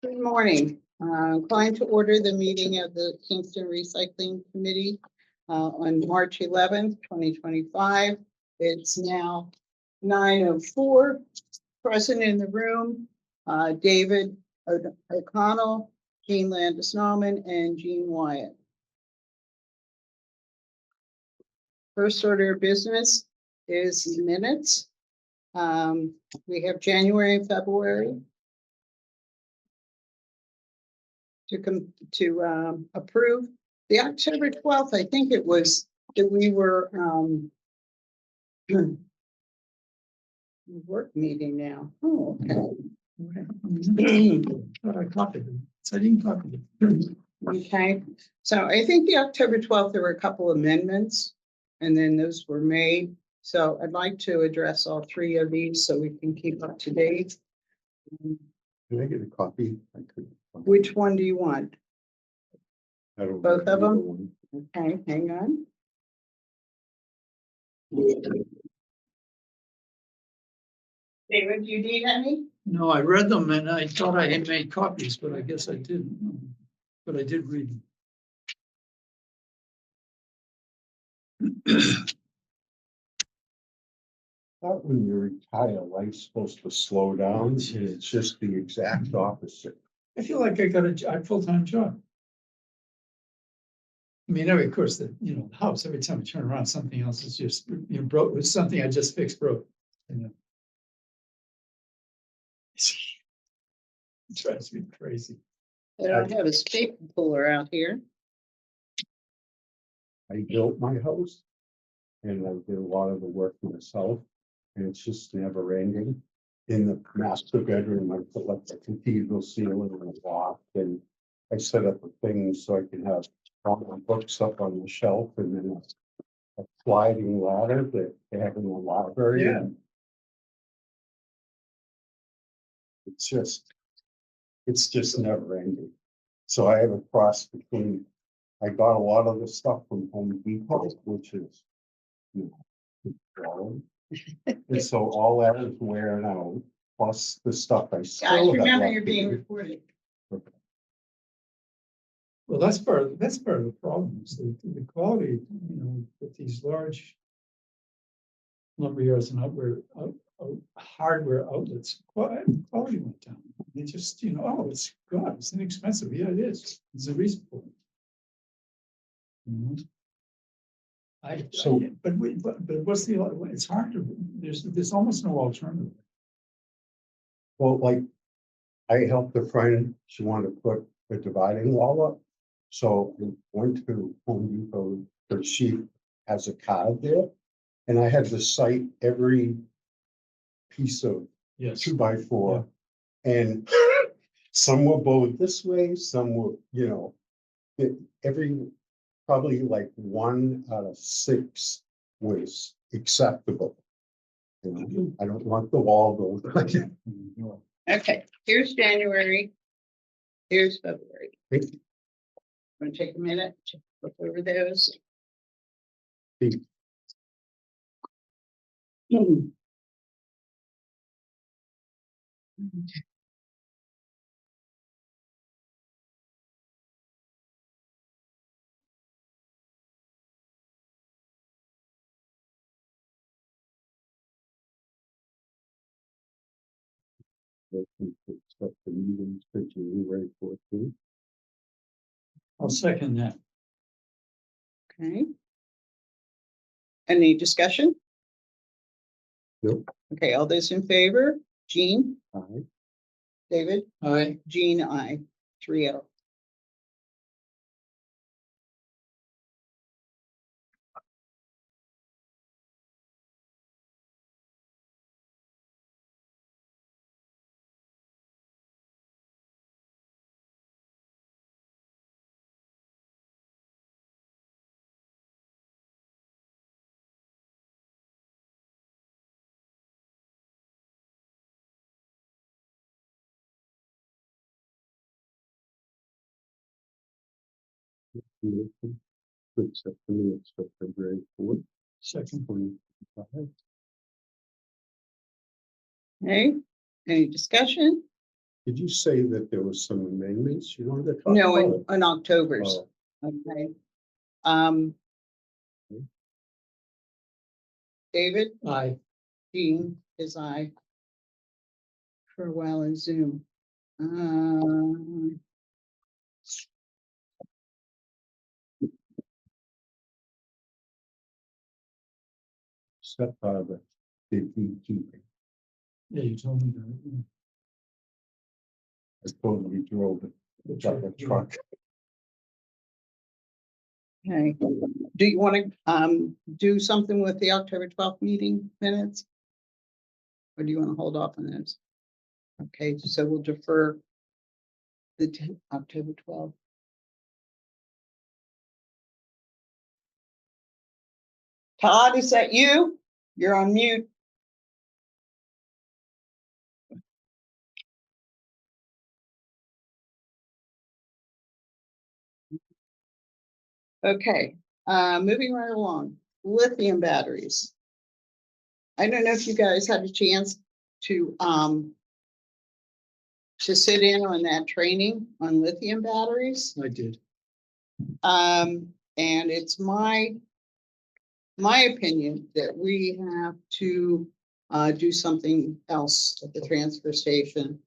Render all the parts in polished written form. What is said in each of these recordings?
Good morning. Calling to order the meeting of the Kingston Recycling Committee on March 11th, 2025. It's now 9:04. Present in the room, David O'Connell, Jean Landis-Nauman, and Jean Wyatt. First order of business is the minutes. We have January and February to approve. The October 12th, I think it was that we were work meeting now. Oh, okay. But I copied it. So I didn't copy it. Okay, so I think the October 12th, there were a couple amendments, and then those were made. So I'd like to address all three of these so we can keep up to date. Can I get a copy? I could. Which one do you want? I don't Both know of them? either one. Okay, hang on. David, do you need any? No, I read them and I thought I had made copies, but I guess I didn't. But I did read them. Thought when you retire, life's supposed to slow down, and it's just the exact opposite. I feel like I got a full-time job. I mean, of course, the house, every time I turn around, something else is just, broke. It's something I just fixed broke. It drives me crazy. I don't have a staple puller out here. I built my house and I did a lot of the work myself, and it's just never ending. In the master bedroom, I put like a cathedral ceiling and a loft, and I set up a thing so I can have all my books up on the shelf, and then a sliding ladder that they have in the library. Yeah. It's just never ending. So I have a cross between, I got a lot of the stuff from Home Depot, which is, growing. And so all that is wearing out, plus the stuff I still Guys, have remember left you're to being do. recorded. Well, that's part of the problem. Is the quality, with these large lumberyards and hardware outlets, quality went down. They just, it's God, it's inexpensive. Yeah, it is. There's a reason for it. But what's the? It's hard to. There's almost no alternative. Well, like, I helped a friend, she wanted to put a dividing wall up. So we went to Home Depot, but she has a card there. And I had to cite every piece of Yes. 2x4. And some were bowed this way, some were, probably like 1 out of 6 was acceptable. I don't want the wall though. Okay, here's January. Here's February. I'm gonna take a minute to look over those. Expect the meetings for January 14th. I'll second that. Okay. Any discussion? Nope. Okay, all those in favor? Jean, Aye. David, Aye. Jean, I, 3-0. To accept the minutes for February 4th, Second. 2025. Okay, any discussion? Did you say that there was some amendments you wanted to talk No, about? in October's, Oh, okay. Um. David, Aye. Jean is I. For a while in Zoom. Step out of the beekeeping. Yeah, you told me that. I totally drove it, Yeah. a truck. Okay, do you want to do something with the October 12th meeting minutes? Or do you want to hold off on those? Okay, so we'll defer the October 12th. Todd, is that you? You're on mute. Okay, moving right along, lithium batteries. I don't know if you guys had a chance to sit in on that training on lithium batteries. I did. And it's my opinion that we have to do something else at the transfer station.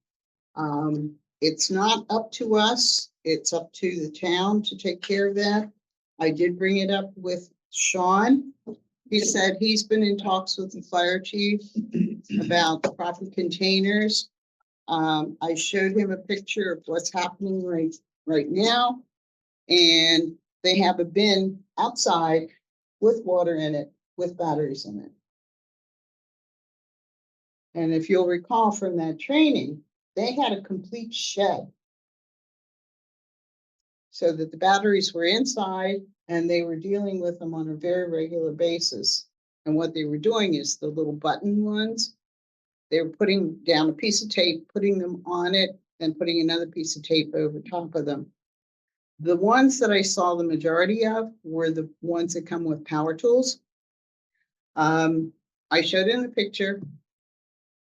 It's not up to us, it's up to the town to take care of that. I did bring it up with Sean. He said he's been in talks with the fire chief about the proper containers. I showed him a picture of what's happening right now. And they have a bin outside with water in it, with batteries in it. And if you'll recall from that training, they had a complete shed. So that the batteries were inside and they were dealing with them on a very regular basis. And what they were doing is the little button ones, they were putting down a piece of tape, putting them on it, and putting another piece of tape over top of them. The ones that I saw the majority of were the ones that come with power tools. I showed in the picture.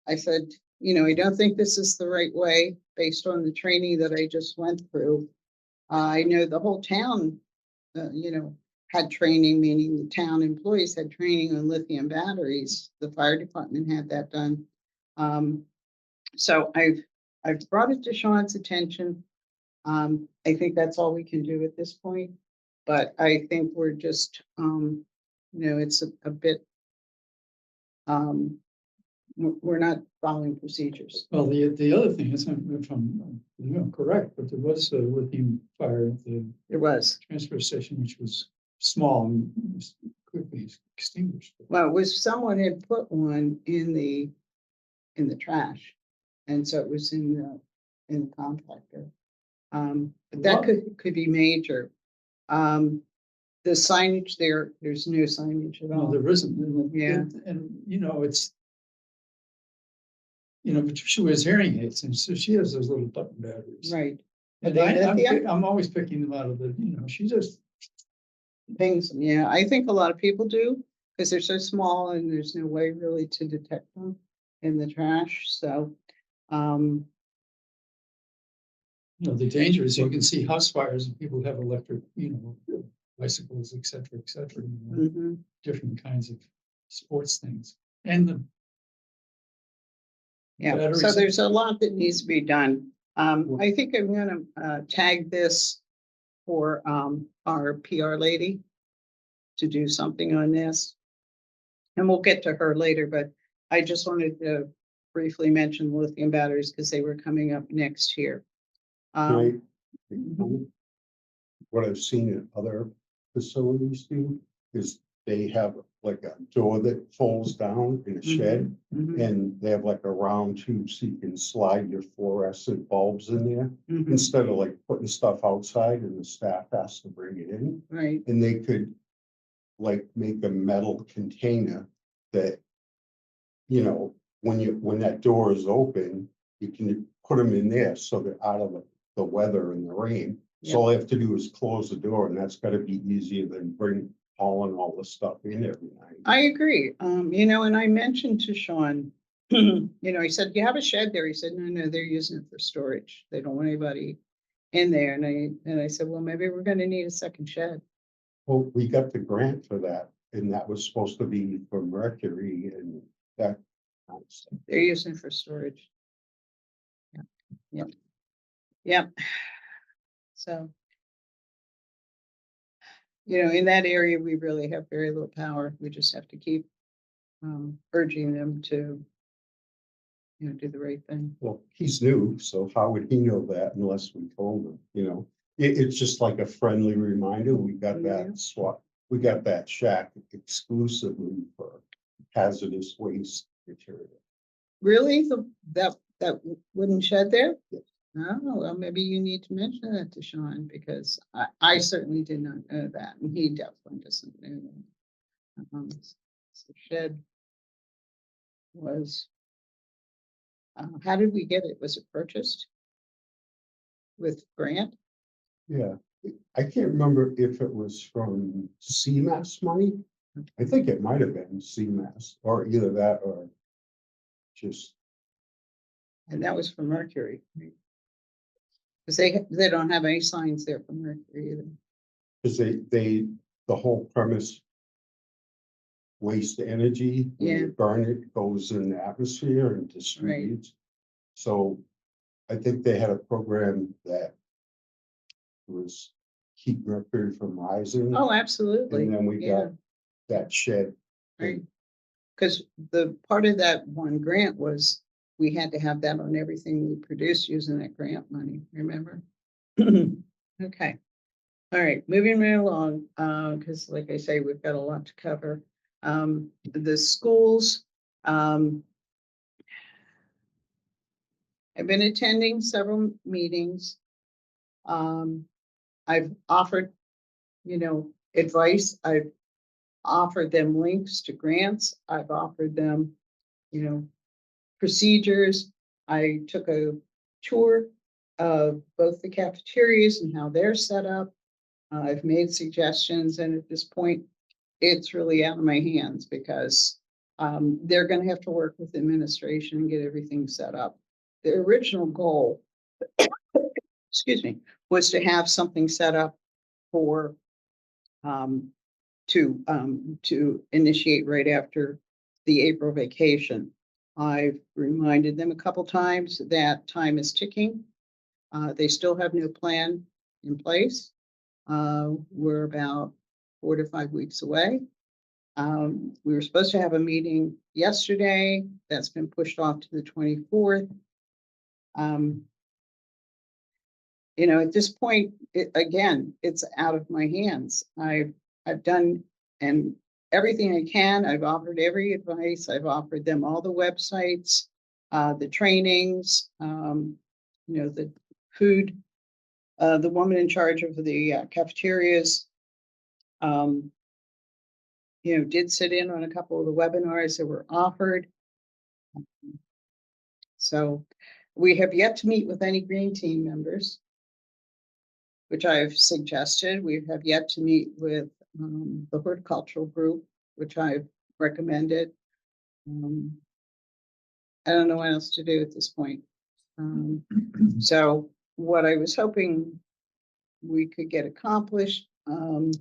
I said, I don't think this is the right way based on the training that I just went through. I know the whole town, had training, meaning the town employees had training on lithium batteries. The fire department had that done. So I've brought it to Sean's attention. I think that's all we can do at this point, but I think we're just, it's a bit, we're not following procedures. Well, the other thing is, if I'm correct, but there was a lithium fire at the There was, transfer station, which was small and was quickly extinguished. well, it was someone had put one in the trash. And so it was in the compactor. But that could be major. The signage there's no signage at No, all. there isn't. Yeah. And, it's, Patricia wears hearing aids, and so she has those little button batteries. Right. And Are they lithium? I'm always picking them out of the, she just, Things, yeah, I think a lot of people do, because they're so small and there's no way really to detect them in the trash, so. the danger is you can see house fires and people have electric, bicycles, et cetera, Mhm. different kinds of sports things. And the Yeah, so batteries- there's a lot that needs to be done. I think I'm gonna tag this for our PR lady to do something on this. And we'll get to her later, but I just wanted to briefly mention lithium batteries because they were coming up next year. Right. What I've seen in other facilities do is they have like a door that folds down in a shed, Mhm, and they have like a round tube so you can slide your fluorescent bulbs in there mhm, instead of like putting stuff outside and the staff has to bring it in. right, And they could like make a metal container that, when that door is open, you can put them in there so they're out of the weather and the rain. So all they have to do is close the door, and that's gotta be easier than hauling all the stuff in every night. I agree. And I mentioned to Sean I said, you have a shed there? He said, no, they're using it for storage. They don't want anybody in there. And I said, well, maybe we're gonna need a second shed. Well, we got the grant for that, and that was supposed to be for Mercury and that. They're using it for storage. Yeah. So. In that area, we really have very little power. We just have to keep urging them to, do the right thing. Well, he's new, so how would he know that unless we told him, it's just like a friendly reminder, we got Yeah. that swap. We got that shack exclusively for hazardous waste material. Really? That wooden shed there? Yes. Oh, well, maybe you need to mention that to Sean, because I certainly did not know that, and he definitely doesn't know that. The shed was, how did we get it? Was it purchased with grant? Yeah, I can't remember if it was from CMAS money. I think it might have been CMAS, or either that or just, And that was for Mercury. Because they don't have any signs there for Mercury either. because the whole premise. Waste energy, when Yeah. you burn it, goes in the atmosphere and distributes. So I think they had a program that was keep mercury from rising. Oh, absolutely. And then we Yeah. got that shed. Right. Because the part of that one grant was we had to have that on everything we produced using that grant money, remember? Okay. All right, moving right along, because like I say, we've got a lot to cover. The schools, I've been attending several meetings. I've offered, advice. I've offered them links to grants. I've offered them, procedures. I took a tour of both the cafeterias and how they're set up. I've made suggestions, and at this point, it's really out of my hands because they're going to have to work with administration and get everything set up. The original goal, excuse me, was to have something set up for to initiate right after the April vacation. I've reminded them a couple times that time is ticking. They still have no plan in place. We're about 4 to 5 weeks away. We were supposed to have a meeting yesterday. That's been pushed off to the 24th. At this point, it's out of my hands. I've done and everything I can. I've offered every advice. I've offered them all the websites, the trainings, the food. The woman in charge of the cafeterias, did sit in on a couple of the webinars that were offered. So we have yet to meet with any green team members, which I've suggested. We have yet to meet with the horticultural group, which I've recommended. I don't know what else to do at this point. So what I was hoping we could get accomplished, I'm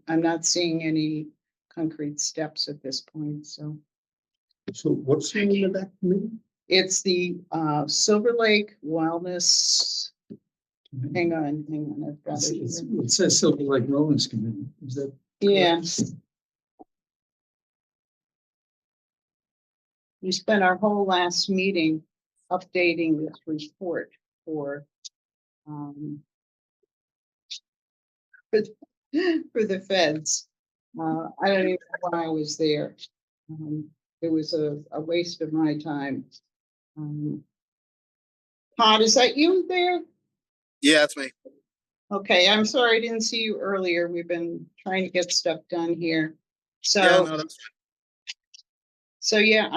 not seeing any concrete steps at this point. So what's the name of that committee? it's the Silver Lake Wellness. Hang on. I've got it. It says Silver Lake Wellness Committee. Is that? Yeah. We spent our whole last meeting updating this report for for the feds. I don't even know why I was there. It was a waste of my time. Todd, is that you there? Yeah, it's me. Okay, I'm sorry I didn't see you earlier. We've been trying to get stuff done here. So, Yeah, no, that's so yeah,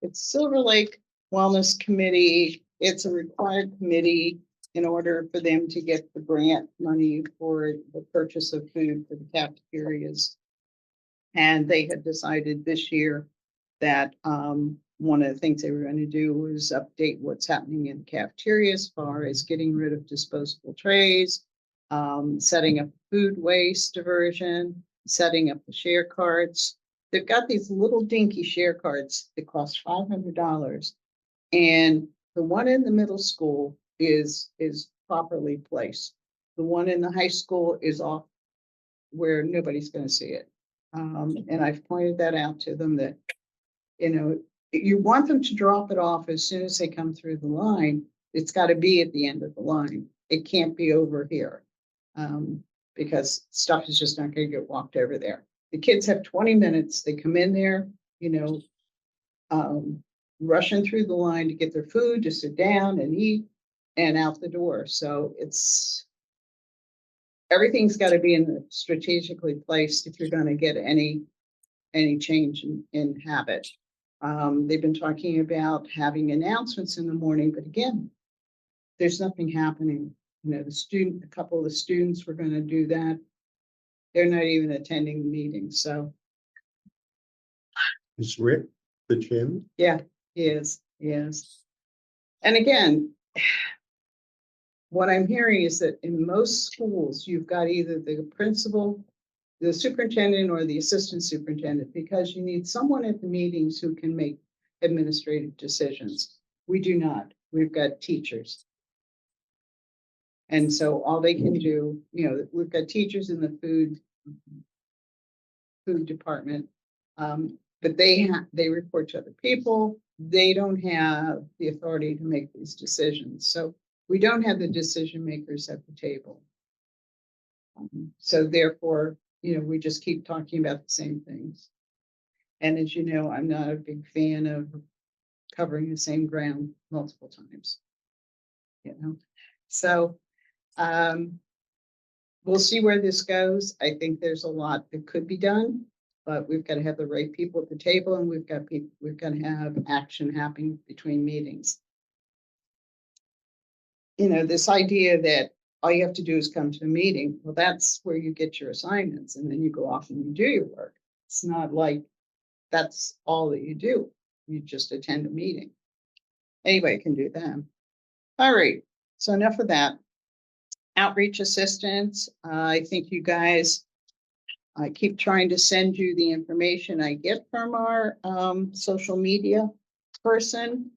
it's Silver Lake Wellness Committee. It's a required committee in order for them to get the grant money for the purchase of food for the cafeterias. And they had decided this year that one of the things they were going to do was update what's happening in the cafeteria as far as getting rid of disposable trays, setting up food waste diversion, setting up the share carts. They've got these little dinky share carts that cost $500. And the one in the middle school is properly placed. The one in the high school is off where nobody's going to see it. And I've pointed that out to them that, you know, you want them to drop it off as soon as they come through the line. It's got to be at the end of the line. It can't be over here. Because stuff is just not going to get walked over there. The kids have 20 minutes. They come in there, you know, rushing through the line to get their food, to sit down and eat, and out the door. So everything's got to be strategically placed if you're going to get any change in habit. They've been talking about having announcements in the morning, but again, there's nothing happening. You know, a couple of the students were going to do that. They're not even attending the meeting. So Is Rick the chairman? yeah, he is. And again, what I'm hearing is that in most schools, you've got either the principal, the superintendent, or the assistant superintendent, because you need someone at the meetings who can make administrative decisions. We do not. We've got teachers. And so all they can do, you know, we've got teachers in the food department, but they report to other people. They don't have the authority to make these decisions. So we don't have the decision makers at the table. So therefore, you know, we just keep talking about the same things. And as you know, I'm not a big fan of covering the same ground multiple times. You know, so we'll see where this goes. I think there's a lot that could be done, but we've got to have the right people at the table, and we've got to have action happening between meetings. You know, this idea that all you have to do is come to a meeting, well, that's where you get your assignments, and then you go off and you do your work. It's not like that's all that you do. You just attend a meeting. Anybody can do that. All right, so enough of that. Outreach assistance. I think you guys, I keep trying to send you the information I get from our social media person.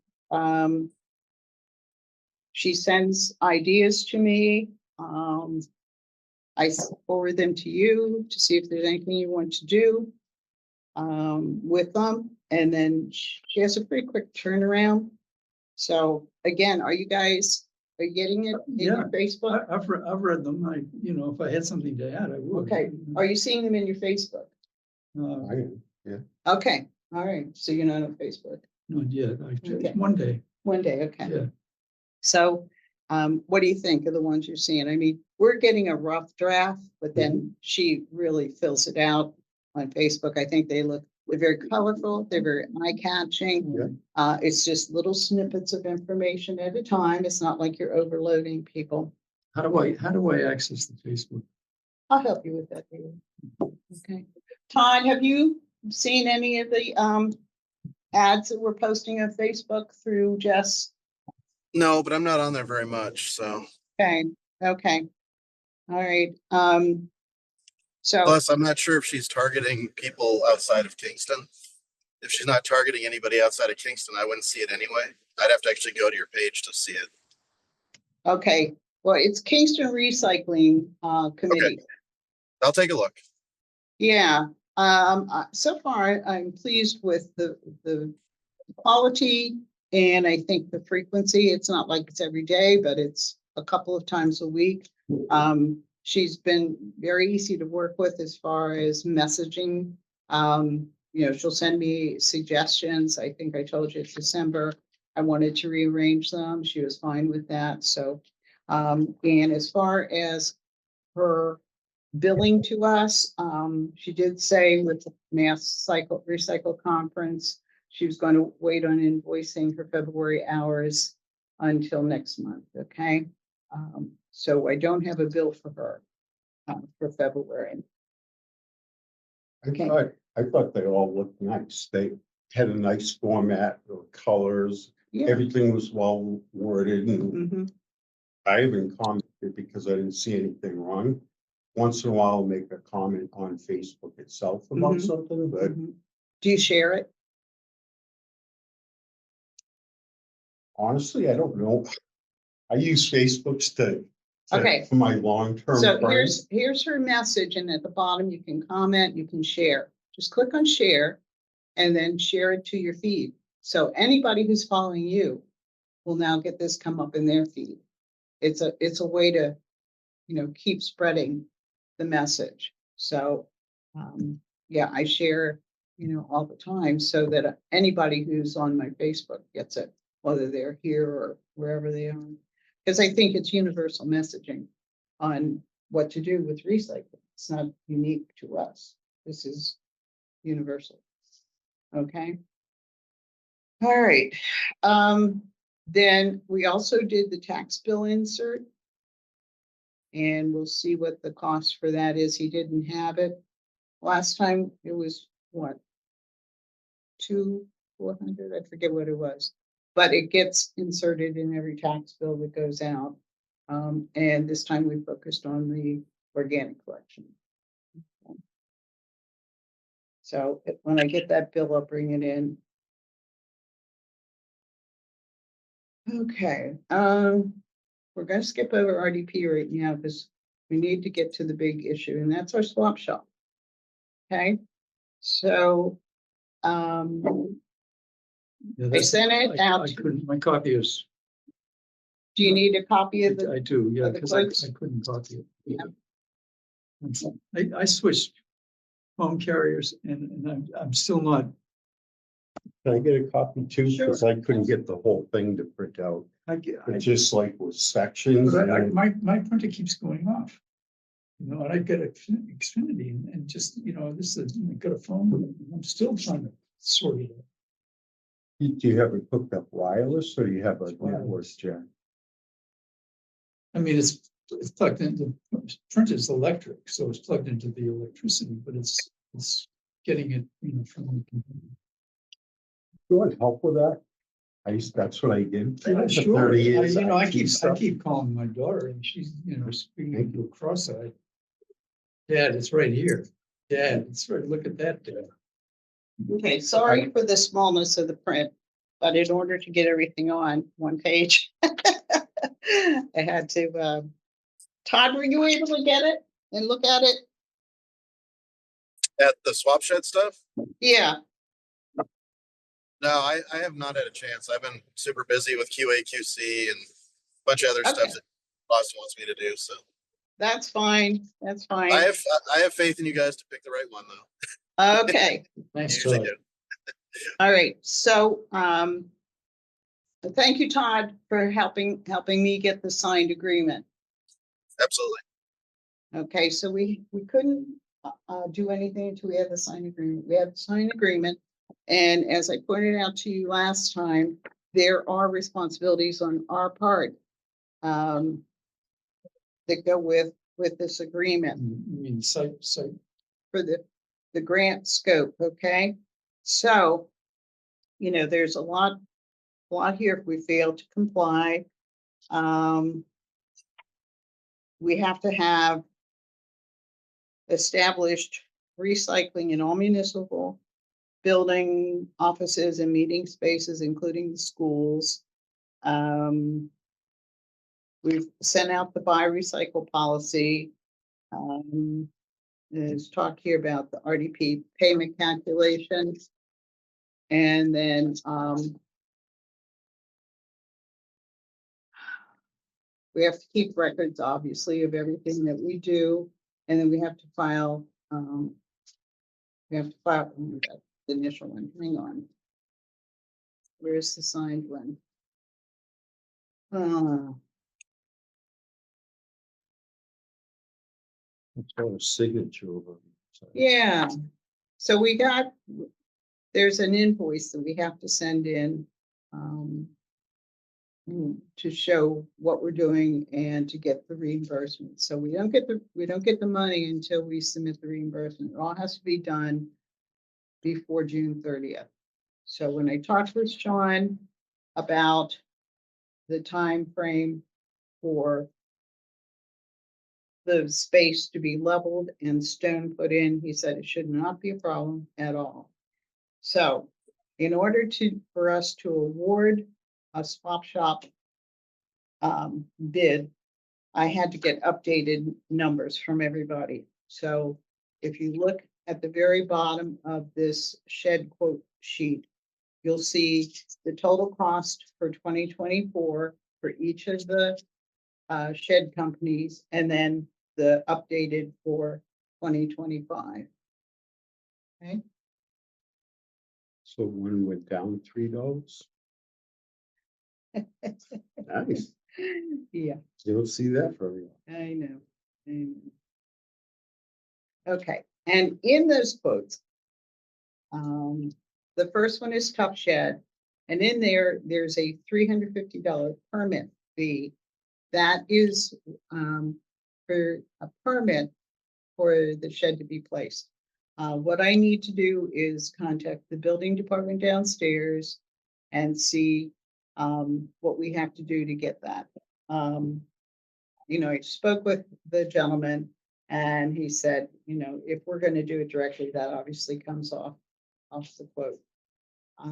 She sends ideas to me. I forward them to you to see if there's anything you want to do with them. And then she has a pretty quick turnaround. So again, are you getting it in your Facebook? I've read them. You know, if I had something to add, I would. Okay. Are you seeing them in your Facebook? I am, yeah. Okay. All right. So you're not on Facebook. Not yet. Okay. One day. One day. Okay. Yeah. So what do you think of the ones you're seeing? I mean, we're getting a rough draft, but then she really fills it out on Facebook. I think they're very colorful. They're very eye-catching. Yeah. It's just little snippets of information at a time. It's not like you're overloading people. How do I access the Facebook? I'll help you with that, David. Okay. Todd, have you seen any of the ads that we're posting on Facebook through Jess? No, but I'm not on there very much, so. Okay. All right. So Plus, I'm not sure if she's targeting people outside of Kingston. If she's not targeting anybody outside of Kingston, I wouldn't see it anyway. I'd have to actually go to your page to see it. okay. Well, it's Kingston Recycling Committee. Okay. I'll take a look. Yeah. So far, I'm pleased with the quality, and I think the frequency. It's not like it's every day, but it's a couple of times a week. She's been very easy to work with as far as messaging. You know, she'll send me suggestions. I think I told you it's December. I wanted to rearrange them. She was fine with that. So, and as far as her billing to us, she did say with the Mass Recycle Conference, she was going to wait on invoicing her February hours until next month. Okay. So I don't have a bill for her for February. I Okay. thought I thought they all looked nice. They had a nice format, or colors, Yeah. everything was well worded, and Mhm, I even commented because I didn't see anything wrong. Once in a while, I'll make a comment on Facebook itself about Mhm. something, but mhm. Do you share it? honestly, I don't know. I use Facebook Okay. for my long-term So friends. here's her message, and at the bottom, you can comment, you can share. Just click on share and then share it to your feed. So anybody who's following you will now get this come up in their feed. It's a way to, keep spreading the message. So, yeah, I share, all the time so that anybody who's on my Facebook gets it, whether they're here or wherever they are. Because I think it's universal messaging on what to do with recycling. It's not unique to us. This is universal. Okay. All right. Then we also did the tax bill insert. And we'll see what the cost for that is. He didn't have it. Last time it was what? 400, I forget what it was. But it gets inserted in every tax bill that goes out. And this time we focused on the organic collection. So when I get that bill, I'll bring it in. Okay, we're gonna skip over RDP right now because we need to get to the big issue, and that's our swap shop. Okay, so, Yeah, I that's- sent it out. I couldn't, my copy is, Do you need a copy of I the, do, yeah, the because quotes? I couldn't copy it. Yeah. And so I switched phone carriers and I'm still not, Can I get a copy too? Because Sure. I couldn't get the whole thing to print out. I It just like with sections. but and my printer keeps going off. You know, and I've got Xfinity and just, this is, I got a phone, and I'm still trying to sort it out. Do you have it hooked up wireless or do you have a It's network wireless. jack? I mean, it's plugged into, printer's electric, so it's plugged into the electricity, but it's getting it, from the computer. Do you want help with that? That's what I did. Yeah, for sure. 30 years, I IT keep stuff. calling my daughter and she's, speaking to a cross-eyed. Dad, it's right here. Dad, it's right, look at that, Dad. Okay, sorry for the smallness of the print, but in order to get everything on one page, I had to, Todd, were you able to get it and look at it? At the swap shed stuff? Yeah, No, I have not had a chance. I've been super busy with QA, QC and a bunch of other Okay. stuff that boss wants me to do. So that's fine, that's fine. I have faith in you guys to pick the right one though. Okay, You Thanks, usually Todd. do. all right, so, thank you, Todd, for helping me get the signed agreement. Absolutely. Okay, so we couldn't do anything until we had the signed agreement. We have the signed agreement. And as I pointed out to you last time, there are responsibilities on our part that go with this agreement You mean site, for the grant scope, okay? So, there's a lot here if we fail to comply. We have to have established recycling in all municipal building, offices, and meeting spaces, including the schools. We've sent out the buy recycle policy. There's talk here about the RDP payment calculations. And then we have to keep records, obviously, of everything that we do. And then we have to file, oh my God, the initial one, hang on. Where's the signed one? It's got a signature over it. So Yeah, so there's an invoice that we have to send in to show what we're doing and to get the reimbursement. So we don't get the money until we submit the reimbursement. It all has to be done before June 30th. So when I talked with Sean about the time frame for the space to be leveled and stone put in, he said it should not be a problem at all. So in order for us to award a swap shop bid, I had to get updated numbers from everybody. So if you look at the very bottom of this shed quote sheet, you'll see the total cost for 2024 for each of the shed companies, and then the updated for 2025. Okay, So one went down $3. Nice. yeah, You don't see that for you. I know. Okay, and in those quotes, the first one is Tough Shed, and in there's a $350 permit fee. That is for a permit for the shed to be placed. What I need to do is contact the building department downstairs and see what we have to do to get that. I spoke with the gentleman and he said, if we're going to do it directly, that obviously comes off the quote. I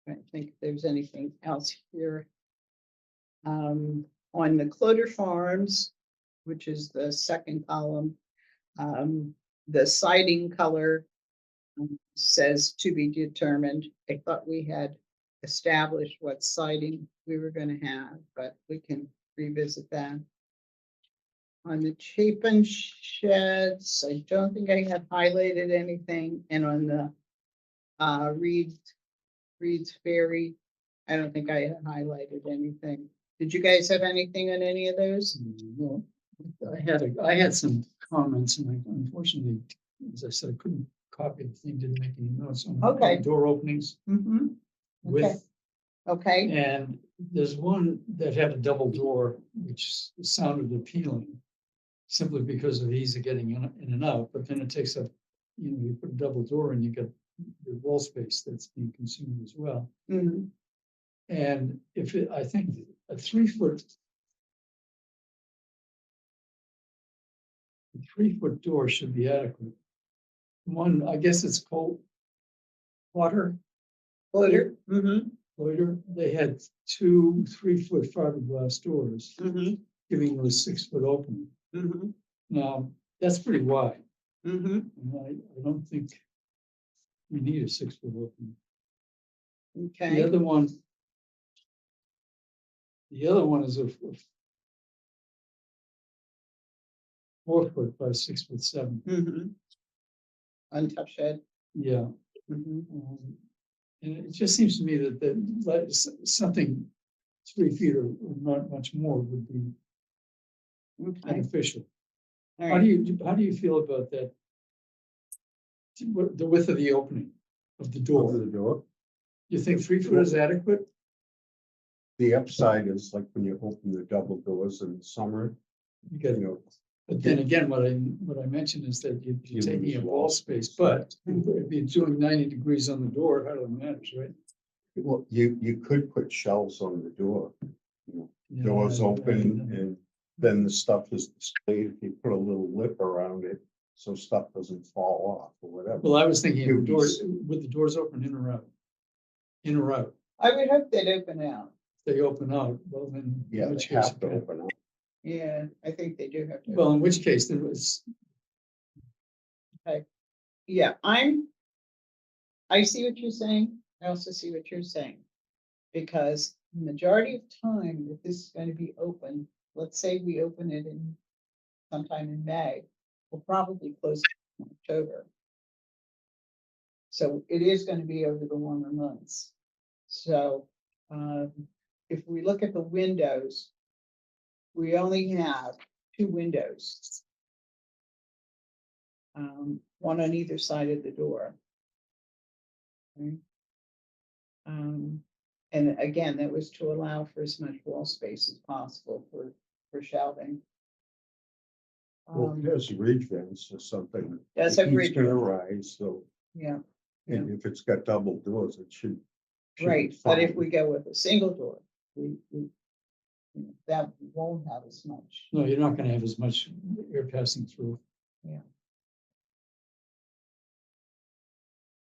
don't think there's anything else here. On the Cloder Farms, which is the second column, the siding color says to be determined. I thought we had established what siding we were going to have, but we can revisit that. On the Chapin sheds, I don't think I have highlighted anything, and on the Reed's Ferry, I don't think I had highlighted anything. Did you guys have anything on any of those? No, I had some comments, and unfortunately, as I said, I couldn't copy the thing, didn't make any notes on Okay. the door openings Mm-hmm. with, Okay. and there's one that had a double door, which sounded appealing, simply because of ease of getting in and out, but then it takes up, you put a double door and you get your wall space that's being consumed as well. Mhm. And I think a 3-foot door should be adequate. One, I guess it's cold water. Cloder. Mm-hmm. Later, they had 2 3-foot fiberglass doors, Mm-hmm. giving you a 6-foot opening. Mm-hmm. Now, that's pretty wide. Mm-hmm. And I don't think we need a 6-foot opening. Okay. The other one is a 4-foot by 6'7". Mm-hmm. Untouched shed. Yeah. Mm-hmm. And it just seems to me that something 3 feet or not much more would be Okay. beneficial. All How right. do you feel about that? The width of the opening of the door. Over the door. You think 3 foot is adequate? The upside is like when you open the double doors in the summer, You get, but then again, what I mentioned is that you're You taking lose a wall wall space, but if you're doing 90 degrees on the door, it hardly matters, right? well, you could put shelves on the door. Yeah, Doors I- open I- and then the stuff is displayed. If you put a little lip around it, so stuff doesn't fall off or whatever. Well, I was thinking You- of doors, with the doors open in or out. In or out. I would hope they'd open out. If they open out, well, then. Yeah, in they which case have to you can- open up. Yeah, I think they do have to. Well, in which case there was, Yeah, I see what you're saying. I also see what you're saying. Because the majority of time that this is going to be open, let's say we open it in sometime in May, we'll probably close it in October. So it is going to be over the warmer months. So if we look at the windows, we only have 2 windows. One on either side of the door. Okay. And again, that was to allow for as much wall space as possible for shelving. Well, there's ridge vents or something. Does The have heat's ridge gonna vents. rise, so, Yeah, and if it's got double doors, it should be right, but if fine. we go with a single door, that won't have as much. No, you're not gonna have as much air passing through.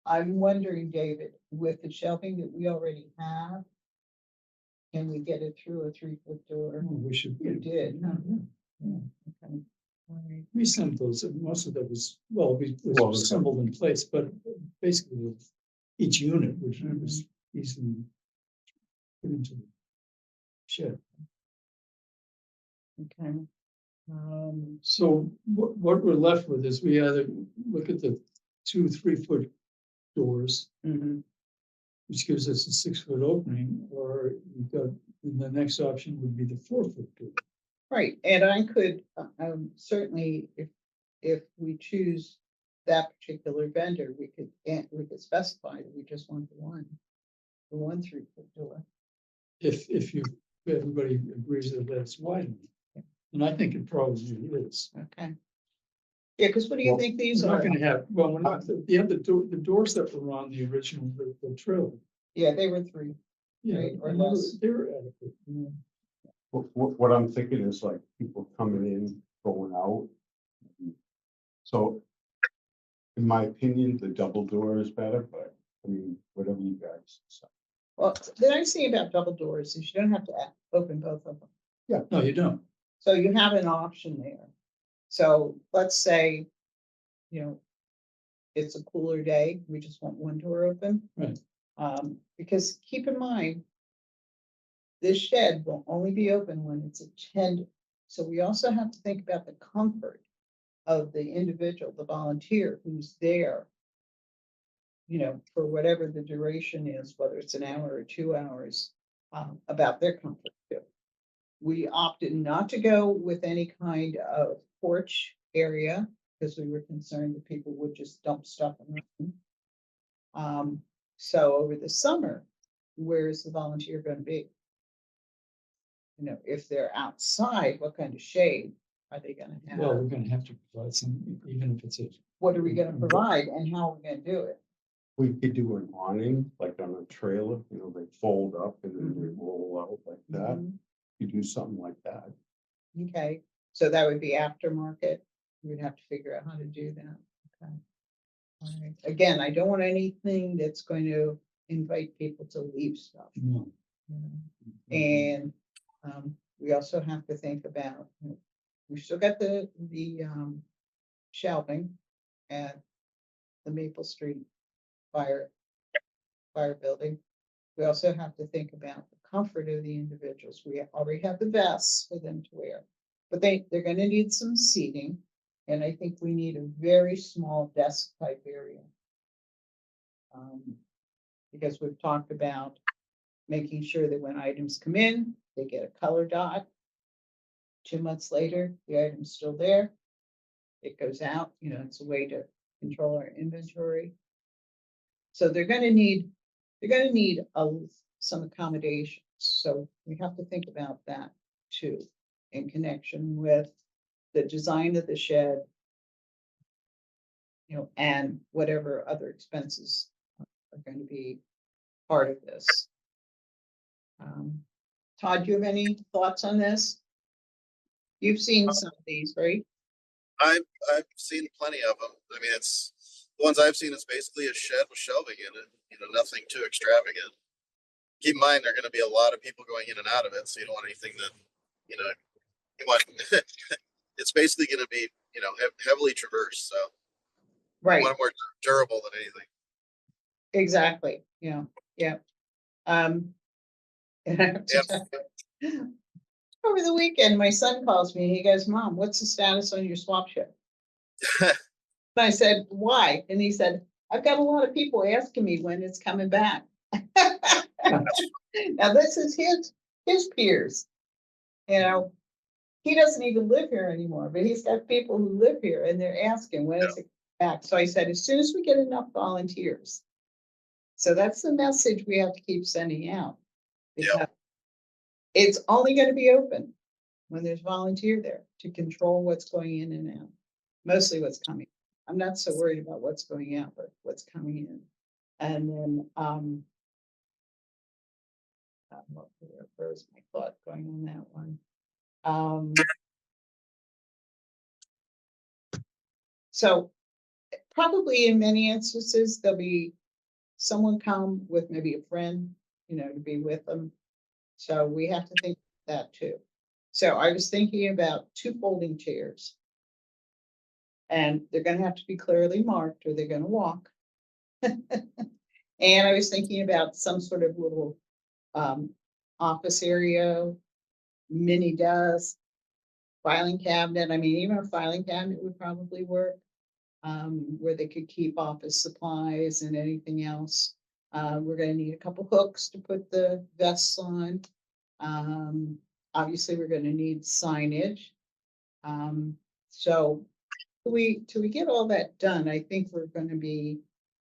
I'm wondering, David, with the shelving that we already have, can we get it through a 3-foot door? Oh, we should. You did, huh? Yeah. Yeah, okay. All right. We sent those, and most of that was, well, Well, was assembled in place, but basically each unit, which was easily put into the shed. Okay. So what we're left with is we either look at the 2 3-foot doors, Mhm. which gives us a 6-foot opening, or you've got, and the next option would be the 4-foot door. Right, and I could, certainly, if we choose that particular vendor, we could specify that we just want the one 3-foot door. If everybody agrees that that's wide enough. And I think it probably is. Okay. Yeah, because what do you Well, think these We're not are? gonna have, well, we're not, the doors that were on the original, the trailer. Yeah, they were 3. Yeah, Right, or and they were- less. they were adequate. What I'm thinking is like people coming in, going out. So, in my opinion, the double door is better, but I mean, whatever you guys decide. Well, the nice thing about double doors is you don't have to open both of them. No, you don't. So you have an option there. So let's say, it's a cooler day, we just want one door open. Right. Because keep in mind, this shed will only be open when it's attended. So we also have to think about the comfort of the individual, the volunteer who's there. For whatever the duration is, whether it's an hour or 2 hours, about their comfort too. We opted not to go with any kind of porch area because we were concerned that people would just dump stuff in. So over the summer, where is the volunteer going to be? If they're outside, what kind of shade are they going to Well, have? we're gonna have to provide some, even if it's a. What are we going to provide and how are we going to do it? We could do an awning, like on a trailer, they fold up and then they roll out like that. Mhm. You do something like that. Okay, so that would be aftermarket. We'd have to figure out how to do that. Okay. All right. Again, I don't want anything that's going to invite people to leave stuff. No. And we also have to think about, we still got the shelving at the Maple Street fire building. We also have to think about the comfort of the individuals. We already have the vests for them to wear, but they're gonna need some seating. And I think we need a very small desk type area. Because we've talked about making sure that when items come in, they get a color dot. 2 months later, the item's still there. It goes out, it's a way to control our inventory. So they're gonna need some accommodations. So we have to think about that too, in connection with the design of the shed. And whatever other expenses are going to be part of this. Todd, do you have any thoughts on this? You've seen some of these, right? I've seen plenty of them. I mean, it's the ones I've seen is basically a shed with shelving in it. Nothing too extravagant. Keep in mind, there are going to be a lot of people going in and out of it, so you don't want anything that you want. It's basically going to be heavily traversed, so Right. one more durable than anything. Exactly. Yeah. And I have to tell you, over the weekend, my son calls me and he goes, "Mom, what's the status on your swap ship?" And I said, "Why?" And he said, "I've got a lot of people asking me when it's coming back." Now this is his peers. He doesn't even live here anymore, but he's got people who live here and they're asking when is it back. So I said, as soon as we get enough volunteers. So that's the message we have to keep sending out. Because it's only going to be open when there's volunteer there to control what's going in and out. Mostly what's coming. I'm not so worried about what's going out, but what's coming in. And then, where's my thought going on that one? So probably in many instances, there'll be someone come with maybe a friend, to be with them. So we have to think that too. So I was thinking about 2 folding chairs. And they're gonna have to be clearly marked or they're gonna walk. And I was thinking about some sort of little office area, mini desk, filing cabinet. I mean, even a filing cabinet would probably work. Where they could keep office supplies and anything else. We're gonna need a couple hooks to put the vests on. Obviously, we're gonna need signage. So till we get all that done, I think we're gonna be,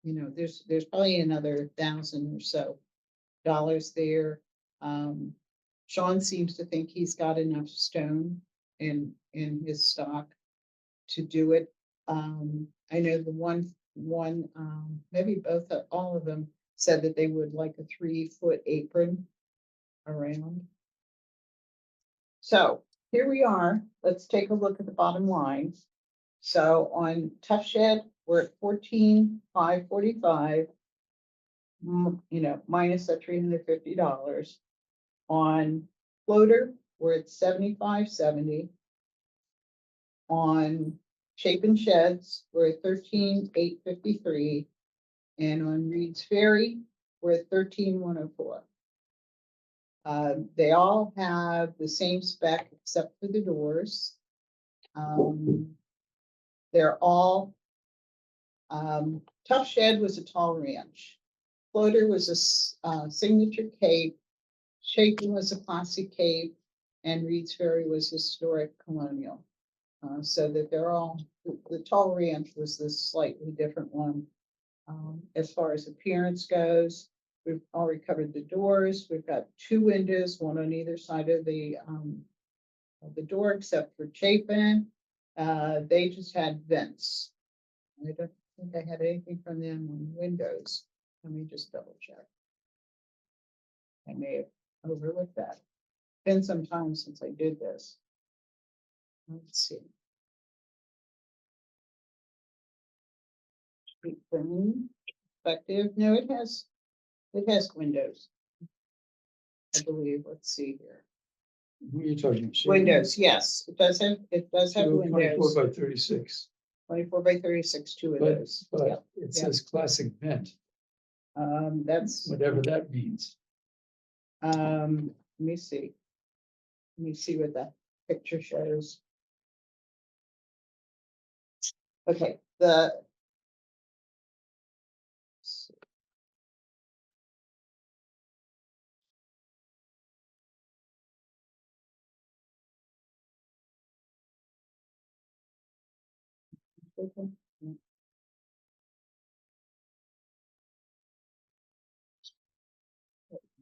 there's probably another $1,000 or so there. Sean seems to think he's got enough stone in his stock to do it. I know the one, maybe both, all of them said that they would like a 3-foot apron around. So here we are. Let's take a look at the bottom line. So on Tough Shed, we're at 14,545. Minus that $350. On Floater, we're at 75.70. On Shape and Sheds, we're at 13,853. And on Reed's Ferry, we're at 13,104. They all have the same spec except for the doors. They're all, Tough Shed was a tall ranch. Floater was a signature cape. Shaken was a classic cape. And Reed's Ferry was historic colonial. So that they're all, the tall ranch was this slightly different one. As far as appearance goes, we've already covered the doors. We've got 2 windows, one on either side of the door, except for Chapin. They just had vents. I don't think I had anything from them on windows. Let me just double check. I may have overlooked that. Been some time since I did this. Let's see. Perspective. No, it has windows. I believe. Let's see here. Who are you talking? Windows, yes, it does have Twenty-four windows. by 36, 24 by 36, 2 but, windows. but Yep. it says classic vent, That's, whatever that means. let me see. Let me see what that picture shows. Okay,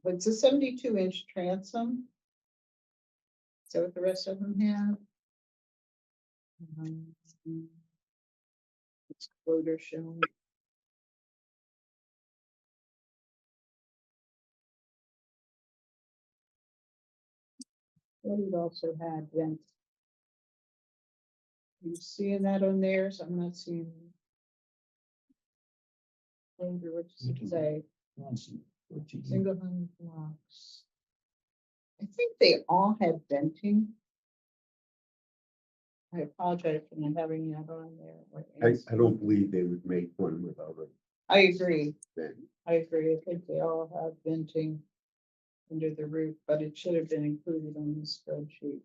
it's a 72-inch transom. So what the rest of them have. It's Floater showing. It also had vents. You seeing that on theirs? I'm not seeing. I wonder what does it say? Single hung blocks. I think they all had venting. I apologize for not having that on there. I don't believe they would make one without a I agree. vent. I agree. I think they all have venting under the roof, but it should have been included on the spreadsheet.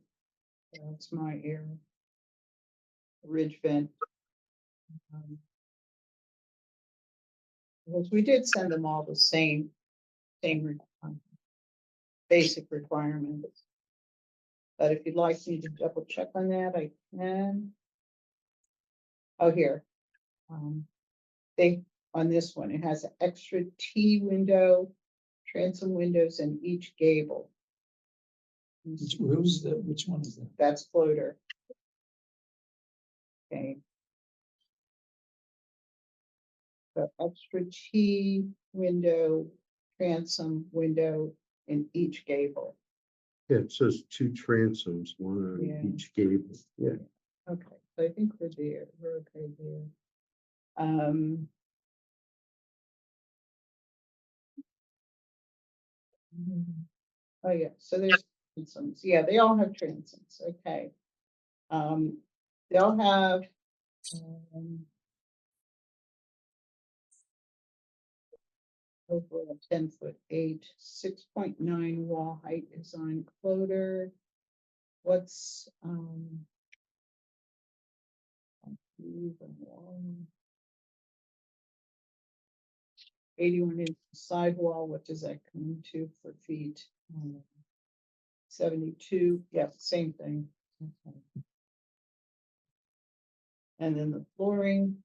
That's my error. Ridge vent. Because we did send them all the same basic requirements. But if you'd like me to double check on that, I can. Oh, here. On this one, it has an extra T window, transom windows in each gable. Which one is that? That's floater. Okay. The extra T window, transom window in each gable. Yeah, it says 2 transoms, 1 Yeah. on each gable. Yeah. Okay, so I think we're there, we're okay there. Oh, yeah, so there's transoms, yeah, they all have transoms, okay. They all have, overall 10'8", 6.9 wall height is on floater. What's, even wall? 81 inch sidewall, what does that come to for feet? 72, yeah, same thing. Okay. And then the flooring.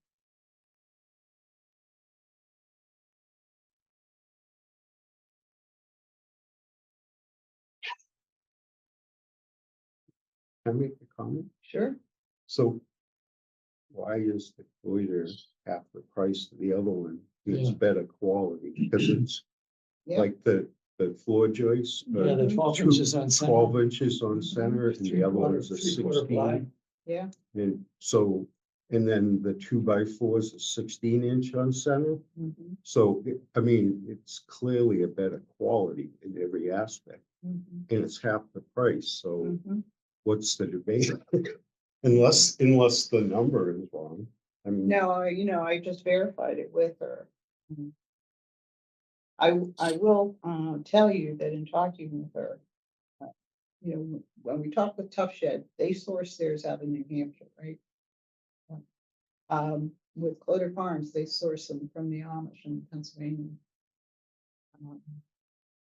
Can I make a comment? Sure. So why is the Goiter half the price of the other one? It's Yeah. better quality because it's Yeah. like the floor joists. Yeah, the 12 two- inches on center. 12 inches on center and the other one is a 3/4 ply. 16. Yeah. And so, and then the 2x4 is a 16-inch on center. Mhm, So, I mean, it's clearly a better quality in every aspect mhm, and it's half the price. So mhm. what's the debate? Unless the number is wrong. I mean, No, I just verified it with her. Mhm. I will tell you that in talking with her, when we talk with Tough Shed, they source theirs out of New Hampshire, right? With Cloder Farms, they source them from the Amish in Pennsylvania.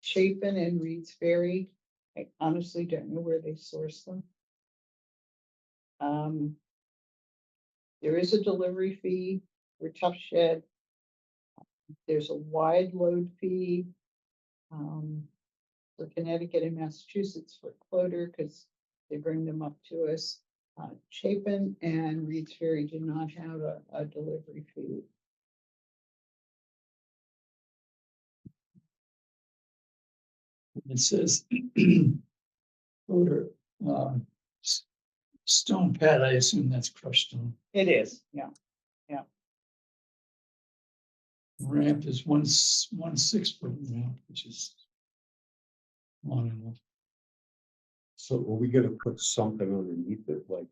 Chapin and Reed's Ferry, I honestly don't know where they source them. There is a delivery fee for Tough Shed. There's a wide load fee for Connecticut and Massachusetts for Cloder because they bring them up to us. Chapin and Reed's Ferry do not have a delivery fee. It says floater, stone pad, I assume that's crushed stone. It is, yeah. Ramp is 1 6-foot ramp, which is long enough. so are we gonna put something underneath it, like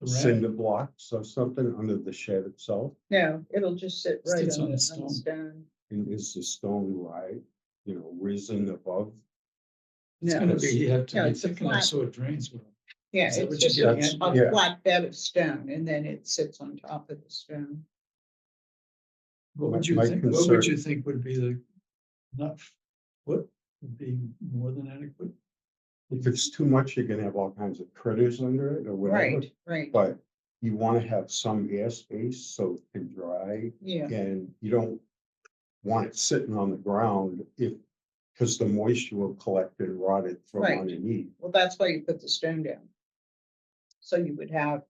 The ramp, cinder blocks or something under the shed itself? No, it'll just sit right Sits on on the the stone. stone. And is the stone risen above? it's No, gonna be, you have to No, be it's a thick enough flat- so it drains well. yeah, Is that it's what you're just getting a at? Yeah. flat bed of stone and then it sits on top of the stone. What would you My think, what would concern- you think would be the enough? What would be more than adequate? If it's too much, you're gonna have all kinds of critters under it or whatever. Right, But you wanna have some airspace so it can dry yeah, and you don't want it sitting on the ground because the moisture will collect and rot it from Right. underneath. well, that's why you put the stone down. So you would have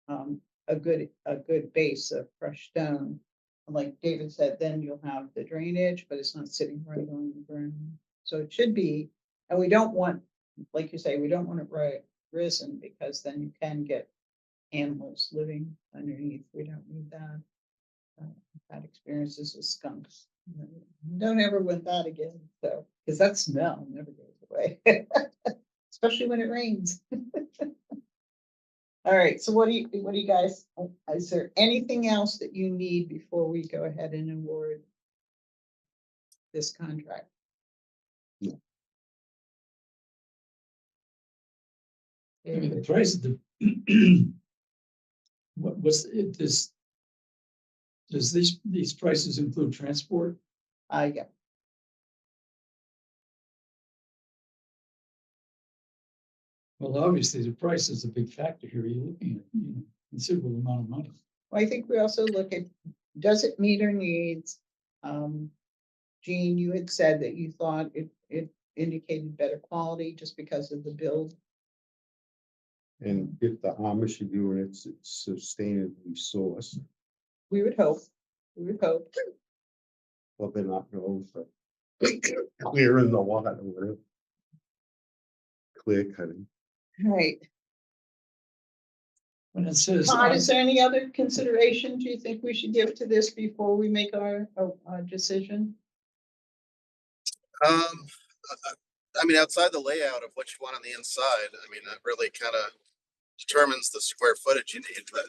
a good base of crushed stone. Like David said, then you'll have the drainage, but it's not sitting right on the ground. So it should be, and we don't want, like you say, we don't want it risen because then you can get animals living underneath. We don't need that. Bad experiences with skunks. Don't ever want that again, though, because that smell never goes away, especially when it rains. All right, so what do you guys, is there anything else that you need before we go ahead and award this contract? No. I mean, the David? price of the. What's it, does these prices include transport? Yeah, Well, obviously, the price is a big factor here. You're looking at, considerable amount of money. well, I think we also look at, does it meet our needs? Jean, you had said that you thought it indicated better quality just because of the build. And if the Amish are doing it, it's sustainably sourced. We would hope, we would hope. Well, they're not going for clearing the water, whatever. Clear cutting. Right. When it says, Todd, is there any other consideration do you think we should give to this before we make our decision? I mean, outside the layout of what you want on the inside, I mean, that really kind of determines the square footage you need, but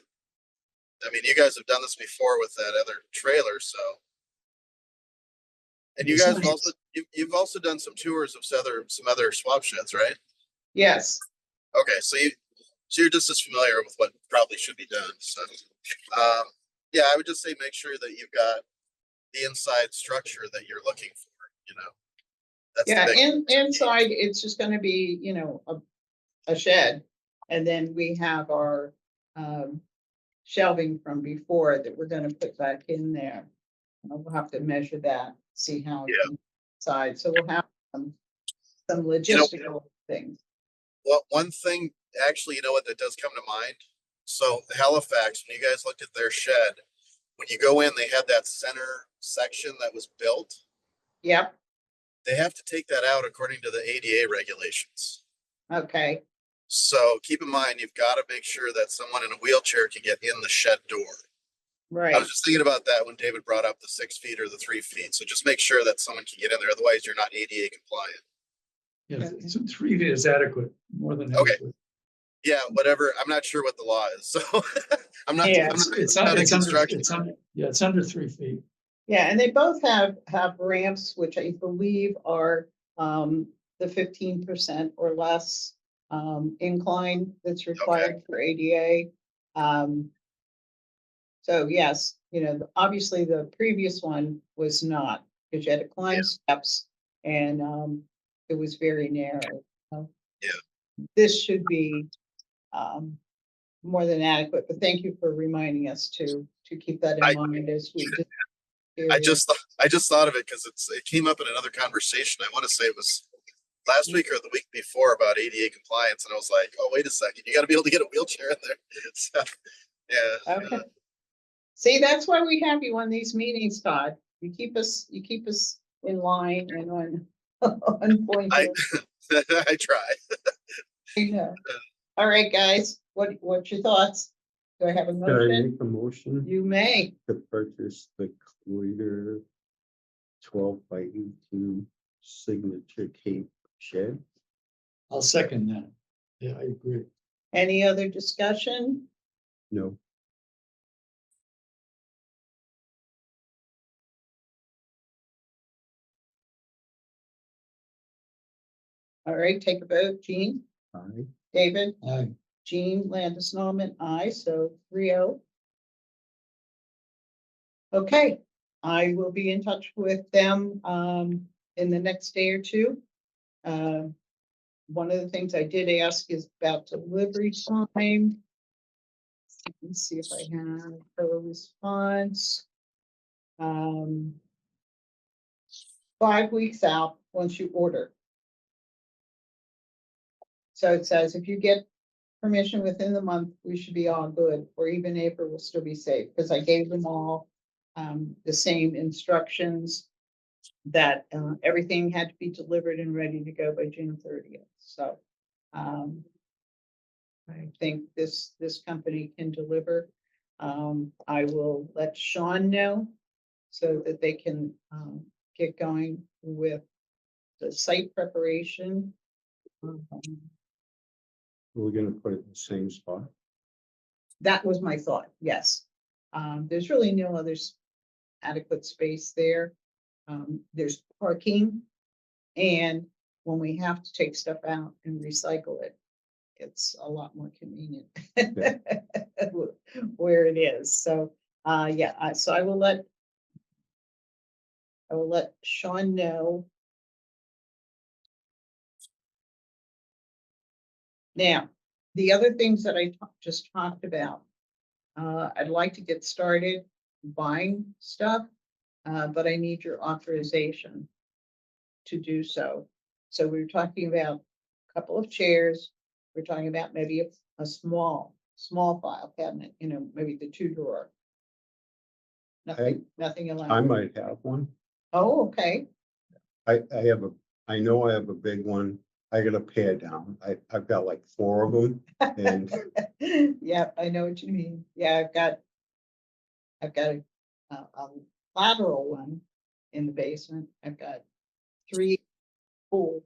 I mean, you guys have done this before with that other trailer, so. And you guys have also, you've also done some tours of some other swap sheds, right? Yes, Okay, so you're just as familiar with what probably should be done, so. Yeah, I would just say make sure that you've got the inside structure that you're looking for, you know? That's the yeah, big- inside, it's just gonna be, you know, a shed. And then we have our shelving from before that we're gonna put back in there. We'll have to measure that, see how Yeah. inside, so we'll have some logistical things. Well, one thing, actually, you know what, that does come to mind? So Halifax, when you guys looked at their shed, when you go in, they had that center section that was built. Yep, They have to take that out according to the ADA regulations. okay, So keep in mind, you've got to make sure that someone in a wheelchair can get in the shed door. I right, was just thinking about that when David brought up the 6 feet or the 3 feet. So just make sure that someone can get in there. Otherwise, you're not ADA compliant. yeah, 3 feet is adequate, more than Okay. adequate. Yeah, whatever. I'm not sure what the law is. So Yeah. It's not in under, construction. it's under 3 feet. yeah, and they both have ramps, which I believe are the 15% or less incline that's required for ADA. So yes, you know, obviously the previous one was not, because you had to climb steps and it was very narrow. So Yeah. this should be more than adequate, but thank you for reminding us to keep that in mind as we. I just thought of it because it came up in another conversation. I want to say it was last week or the week before about ADA compliance, and I was like, "Oh, wait a second, you got to be able to get a wheelchair in there." So, yeah. Okay. See, that's why we have you on these meetings, Todd. You keep us in line and on point. I here. I try. I know. All right, guys, what's your thoughts? Do I have a Can I motion? make a motion You may. to purchase the Cloyder 12 by 18 signature cape shed? I'll second that. Yeah, I agree. Any other discussion? No. All right, take a vote. Jean, Aye. David, Aye. Jean, Landis, Norman, I, so 3-0. Okay, I will be in touch with them in the next day or two. One of the things I did ask is about delivery time. Let's see if I have a response. 5 weeks out once you order. So it says if you get permission within the month, we should be all good, or even April will still be safe, because I gave them all the same instructions that everything had to be delivered and ready to go by June 30th. So I think this company can deliver. I will let Sean know so that they can get going with the site preparation. We're gonna put it in the same spot. That was my thought, yes. There's really no other adequate space there. There's parking. And when we have to take stuff out and recycle it, it's a lot more convenient where it is. So, yeah, so I will let Sean know. Now, the other things that I just talked about, I'd like to get started buying stuff, but I need your authorization to do so. So we were talking about a couple of chairs. We're talking about maybe a small file cabinet, maybe the 2-drawer. Nothing I allowed. might have one. Oh, okay. I know I have a big one. I gotta pay it down. I've got like 4 of them and Yeah, I know what you mean. Yeah, I've got a lateral one in the basement. I've got 3 full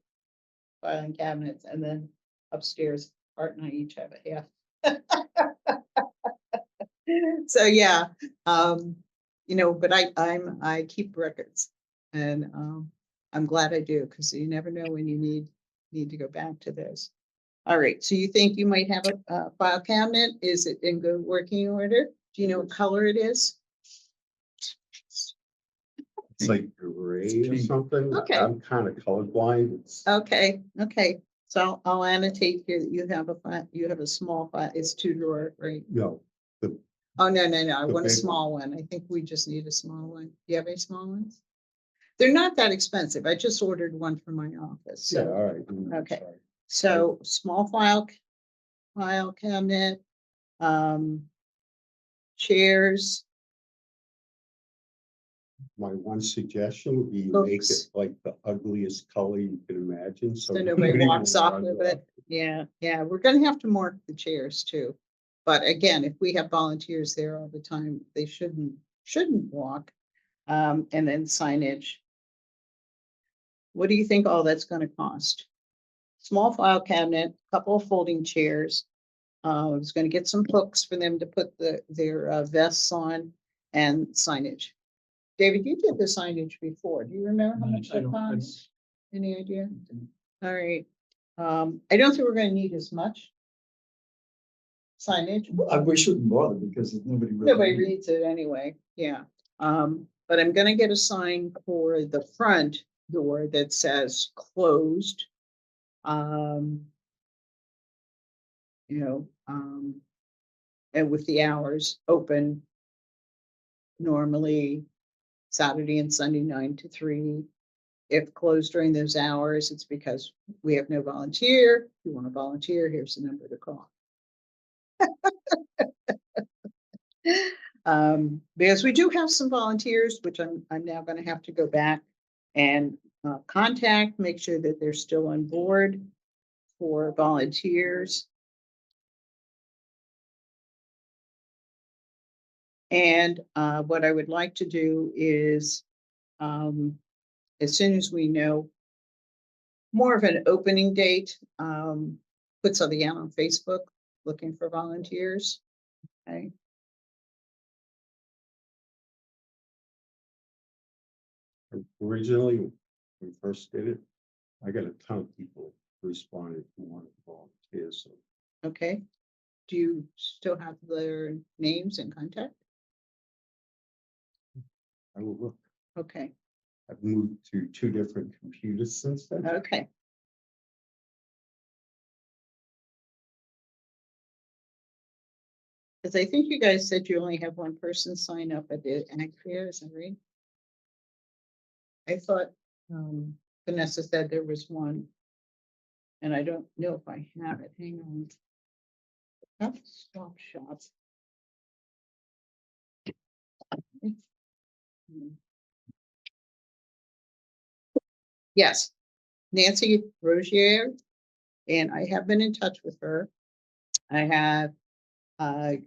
filing cabinets, and then upstairs, Art and I each have a half. So yeah, but I keep records, and I'm glad I do, because you never know when you need to go back to this. All right, so you think you might have a file cabinet? Is it in good working order? Do you know what color it is? it's like gray or Pink. something. Okay. I'm kind of colorblind. It's Okay. So I'll annotate here that you have a small file. It's 2-drawer, right? no, Oh, no. I The want a big small one. I think we just need a small one. Do you have any small ones? They're not that expensive. I just ordered one for my office. yeah, So, all right. Okay. Sorry. so small file cabinet, chairs, My one suggestion would be make it books, like the ugliest color you can imagine. so nobody walks won't off run of it. Yeah, we're gonna have to mark the chairs too. But again, if we have volunteers there all the time, they shouldn't walk. And then signage. What do you think all that's gonna cost? Small file cabinet, couple of folding chairs. I was gonna get some hooks for them to put their vests on, and signage. David, you did the signage before. Do you remember how much I that don't- I don't- cost? Any idea? All right. I don't think we're gonna need as much signage. We shouldn't bother because nobody really. Nobody reads it anyway, yeah. But I'm gonna get a sign for the front door that says closed. And with the hours open normally Saturday and Sunday 9 to 3. If closed during those hours, it's because we have no volunteer. If you want to volunteer, here's the number to call. Because we do have some volunteers, which I'm now going to have to go back and contact, make sure that they're still on board for volunteers. And what I would like to do is, as soon as we know more of an opening date, put something out on Facebook looking for volunteers. Okay. Originally, when we first did it, I got a ton of people responded who wanted to volunteer, so Okay. Do you still have their names and contact? I will look. Okay. I've moved to 2 different computers since then. Okay. Because I think you guys said you only have one person sign up at the Ag Fair, is that right? I thought Vanessa said there was one. And I don't know if I have it. Hang on. That's Stop Shop. Yes, Nancy Rogier, and I have been in touch with her. I have I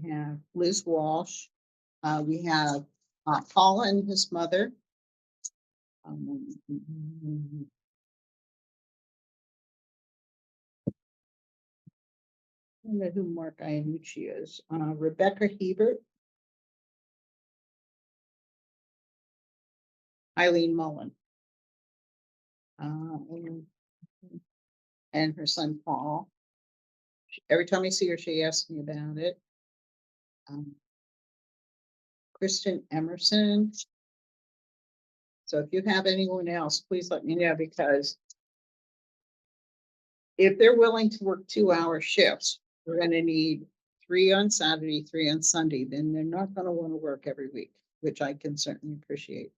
have Liz Walsh. We have Paula and his mother. I don't know who Mark Iannucci is. Rebecca Hebert. Eileen Mullen. And her son Paul. Every time I see her, she asks me about it. Kristen Emerson. So if you have anyone else, please let me know, because if they're willing to work 2-hour shifts, we're gonna need 3 on Saturday, 3 on Sunday, then they're not gonna want to work every week. which I can certainly appreciate.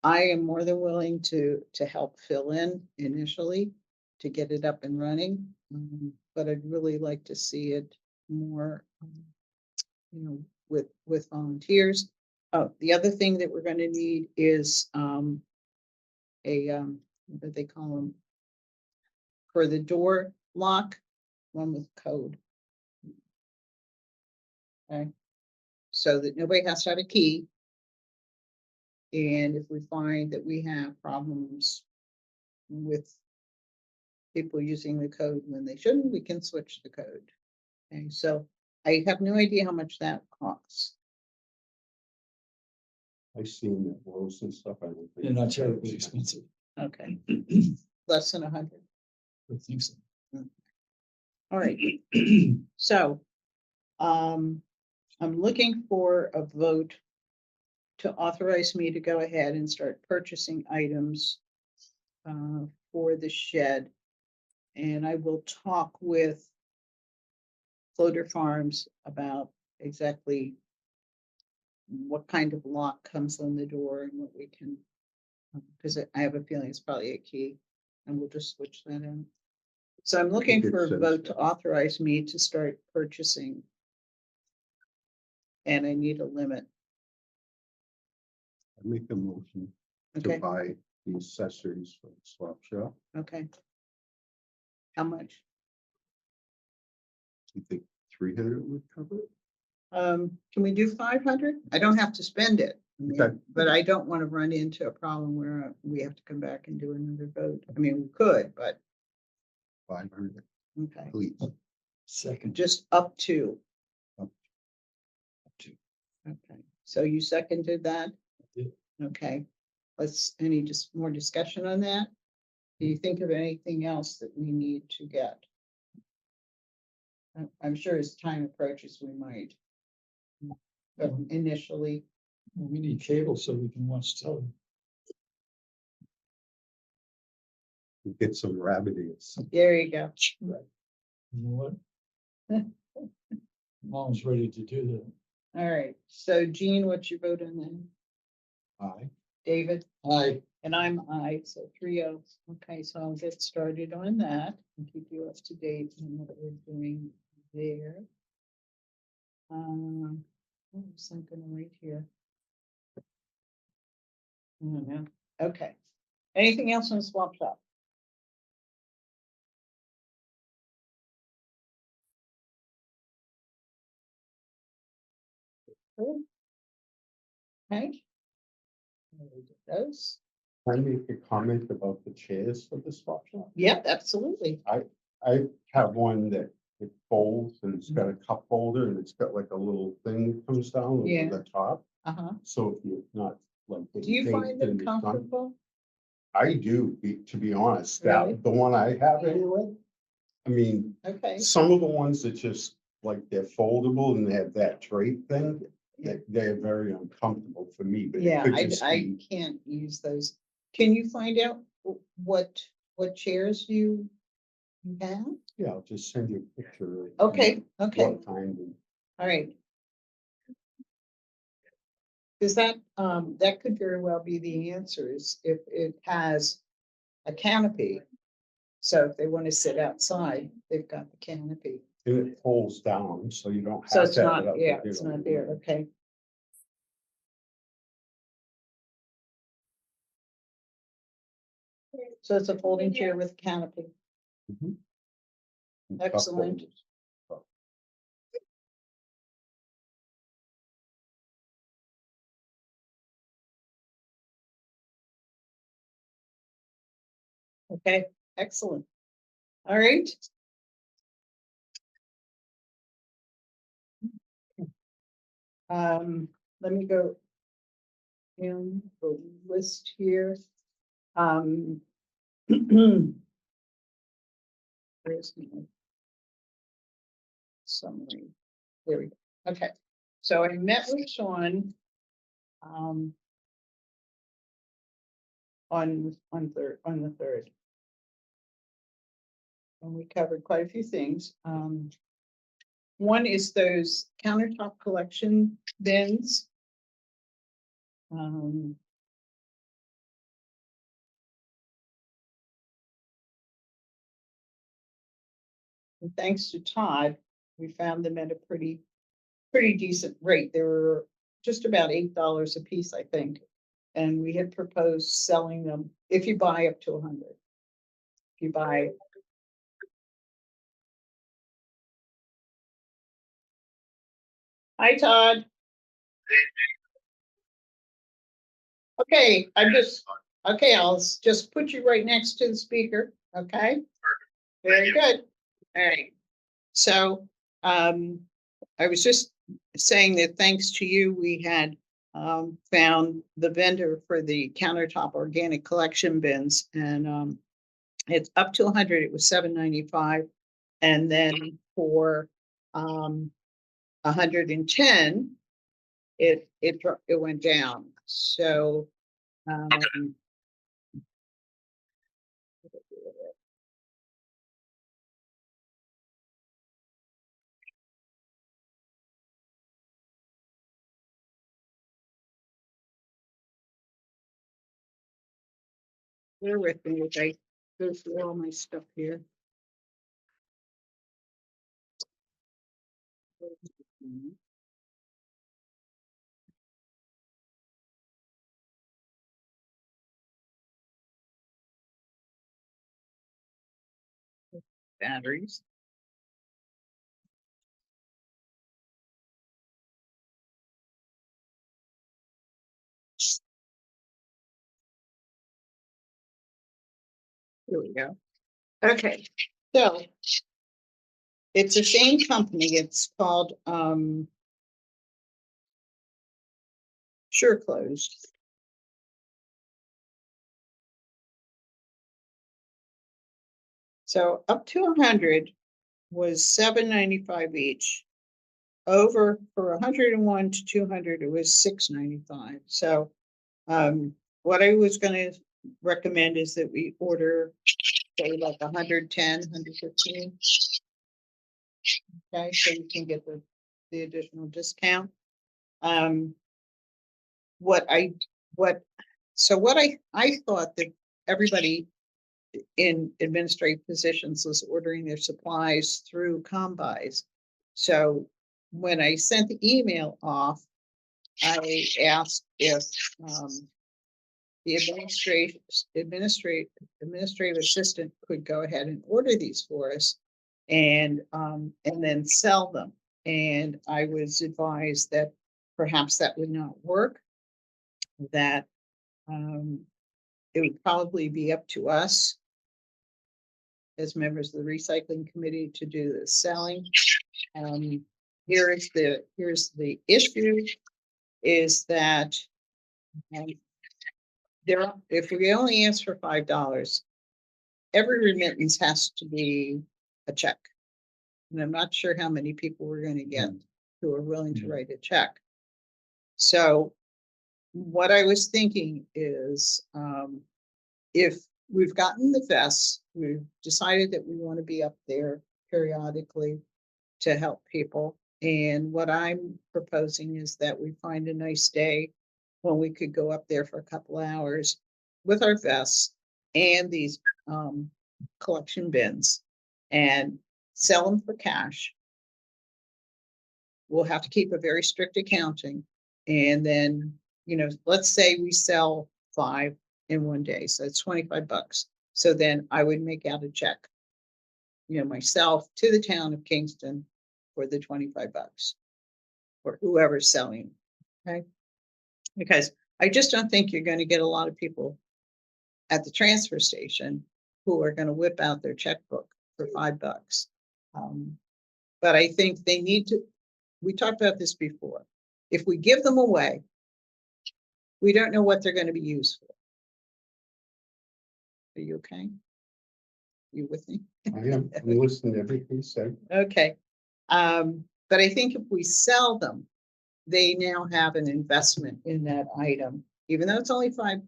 I am more than willing to help fill in initially to get it up and running. But I'd really like to see it more, with volunteers. Oh, the other thing that we're gonna need is, what do they call them? For the door lock, one with code. Okay, so that nobody has to have a key. And if we find that we have problems with people using the code when they shouldn't, we can switch the code. Okay, so I have no idea how much that costs. I seen the rolls and stuff. I don't think. They're not terribly expensive. Okay, less than 100. I think so. All right, so I'm looking for a vote to authorize me to go ahead and start purchasing items for the shed. And I will talk with Floater Farms about exactly what kind of lock comes on the door and what we can, because I have a feeling it's probably a key, and we'll just switch that in. So I'm looking Good for a sense. vote to authorize me to start purchasing. And I need a limit. I make a motion to Okay, buy the accessories for the swap shop. okay. How much? You think 300 would cover it? Can we do 500? I don't have to spend it. I mean, Okay. but I don't want to run into a problem where we have to come back and do another vote. I mean, we could, but 500, okay, please. Second. just up to. Up to. Okay, so you seconded that? did. Okay, any just more discussion on that? Do you think of anything else that we need to get? I'm sure as time approaches, we might. But initially, Well, we need cable so we can watch television. Get some rabbit ears. there you go. Right. You know what? Mom's ready to do All right, so Jean, what's your vote on that? Aye. David? that. And I'm I, so 3-0. Okay, so I'll get started on that and keep you up to date on what we're doing there. Something right here. Okay. Anything else on the swap shop? Good. Okay. Those. Can I make a comment about the chairs for the swap shop? Yep, absolutely. I have one that it folds and it's got a cup holder and it's got like a little thing that comes down Yeah. over the top. Uh-huh. So if you're not like. Do you find them comfortable? I do, to be honest, Really? the one I have Yeah. anyway. I mean, Okay. some of the ones that just like they're foldable and they have that drape thing, they're very uncomfortable for me, but it Yeah, could just I be. can't use those. Can you find out what chairs you have? Yeah, I'll just send you a picture. of Okay, okay, What kind of. all right. Because that could very well be the answers if it has a canopy. So if they want to sit outside, they've got the canopy. And it pulls down, so you don't So have it's to have not, it up. yeah, if you it's don't not there, want okay. So it's a folding chair with canopy. it. Mhm. And cup Excellent. holders. Okay, excellent. All right. Let me go in the list here. Where's my summary? There we go. Okay, so I met with Sean on the third. And we covered quite a few things. One is those countertop collection bins. Um, and thanks to Todd, we found them at a pretty decent rate. They were just about $8 a piece, I think. And we had proposed selling them if you buy up to 100. If you buy. Hi, Todd. Okay, okay, just put you right next to the speaker, okay? Very good. All right. So, I was just saying that thanks to you, we had found the vendor for the countertop organic collection bins, and it's up to 100. It was $7.95, and then for 110, it went down. So bear with me as I go through all my stuff here. Batteries. Here we go. Okay, so it's the same company. It's called Sure Close. So up to 100 was $7.95 each. Over for 101 to 200, it was $6.95. So what I was going to recommend is that we order, say, like 110, 115. Okay, so you can get the additional discount. What I thought that everybody in administrative positions was ordering their supplies through combis. So when I sent the email off, I asked if the administrative assistant could go ahead and order these for us and then sell them. And I was advised that perhaps that would not work, that it would probably be up to us as members of the recycling committee to do the selling. Here's the issue is that if we only ask for $5, every remittance has to be a check. And I'm not sure how many people we're going to get who are willing to write a check. So what I was thinking is if we've gotten the vests, we've decided that we want to be up there periodically to help people. And what I'm proposing is that we find a nice day when we could go up there for a couple of hours with our vests and these collection bins and sell them for cash. We'll have to keep a very strict accounting. And then, let's say we sell 5 in one day. So it's $25. So then I would make out a check, myself to the town of Kingston for the $25 or whoever's selling. Okay. Because I just don't think you're going to get a lot of people at the transfer station who are going to whip out their checkbook for $5. But I think they need to, we talked about this before. If we give them away, we don't know what they're going to be used for. Are you okay? You with me? I am. I'm listening to everything you said. Okay. But I think if we sell them, they now have an investment in that item, even though it's only $5.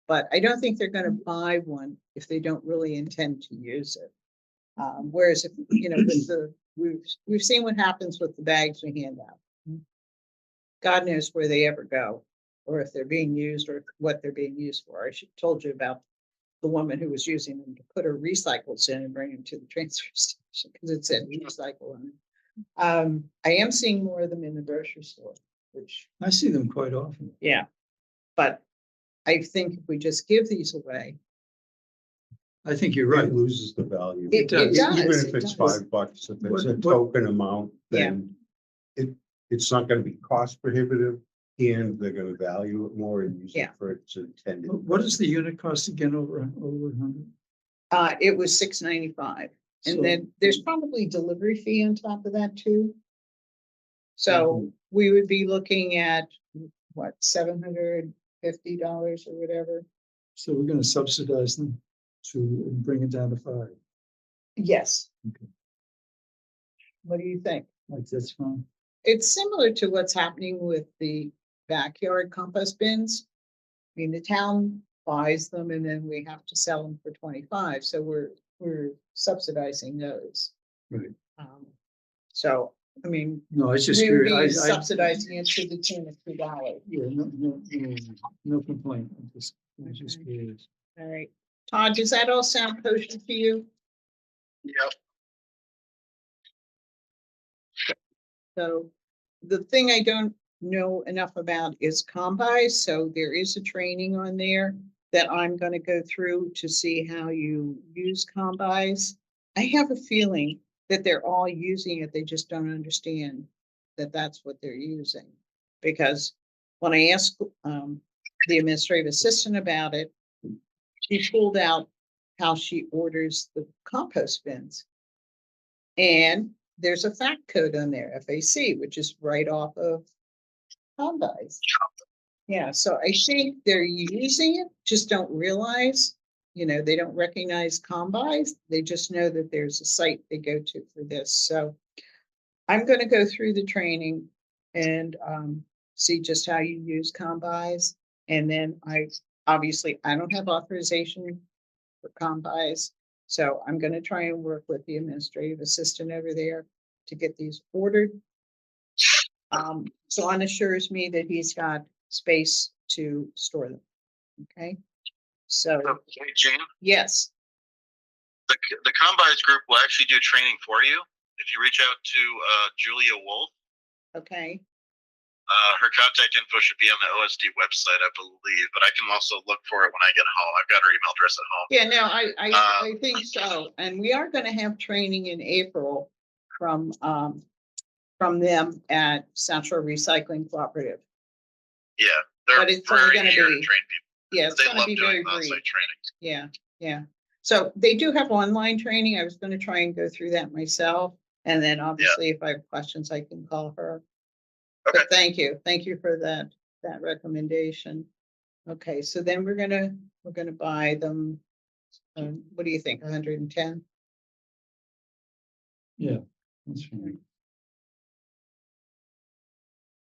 But I don't think they're going to buy one if they don't really intend to use it. Whereas if, with we've seen what happens with the bags we hand out. God knows where they ever go or if they're being used or what they're being used for. I told you about the woman who was using them to put her recycles in and bring them to the transfer station because it said recycle on it. I am seeing more of them in the grocery store, which, I see them quite often. yeah. But I think if we just give these away, I think you're right. It loses the value. It does. does. Even if it it's does. $5, if it's a What- token amount, Yeah. then it's not gonna be cost prohibitive and they're gonna value it more and use it Yeah. for its intended. What is the unit cost again over 100? It was $6.95. And So- then there's probably delivery fee on top of that too. So we would be looking at what, $750 or whatever. So we're gonna subsidize them to bring it down to 5. Yes. Okay. What do you think? Like, that's fine. It's similar to what's happening with the backyard compost bins. I mean, the town buys them and then we have to sell them for 25, so we're subsidizing those. Right. So, I mean, No, it's just we would curious. be I- subsidizing it to the tune of $2. Yeah, no complaint. I'm just Okay. curious. All right. Todd, does that all sound kosher to you? Yep. So the thing I don't know enough about is combis, so there is a training on there that I'm gonna go through to see how you use combis. I have a feeling that they're all using it, they just don't understand that that's what they're using. Because when I asked the administrative assistant about it, she pulled out how she orders the compost bins. And there's a fact code on there, FAC, which is right off of combis. Yeah, so I think they're using it, just don't realize, they don't recognize combis. They just know that there's a site they go to for this. So I'm gonna go through the training and see just how you use combis. And then I don't have authorization for combis. So I'm gonna try and work with the administrative assistant over there to get these ordered. John assures me that he's got space to store them. Okay, so, Hey, Jane, yes, the Combines group will actually do training for you. If you reach out to Julia Wolf, okay, her contact info should be on the OSD website, I believe, but I can also look for it when I get home. I've got her email address at home. yeah, no, I think so, and we are gonna have training in April from them at Central Recycling Cooperative. Yeah, they're But it's only very gonna eager to be- train people. Yeah, it's They gonna love be very doing brief. on-site training. Yeah. So they do have online training. I was gonna try and go through that myself. And then obviously if I have questions, I can call her. Okay. But thank you for that recommendation. Okay, so then we're gonna buy them. What do you think, 110? Yeah, that's fine.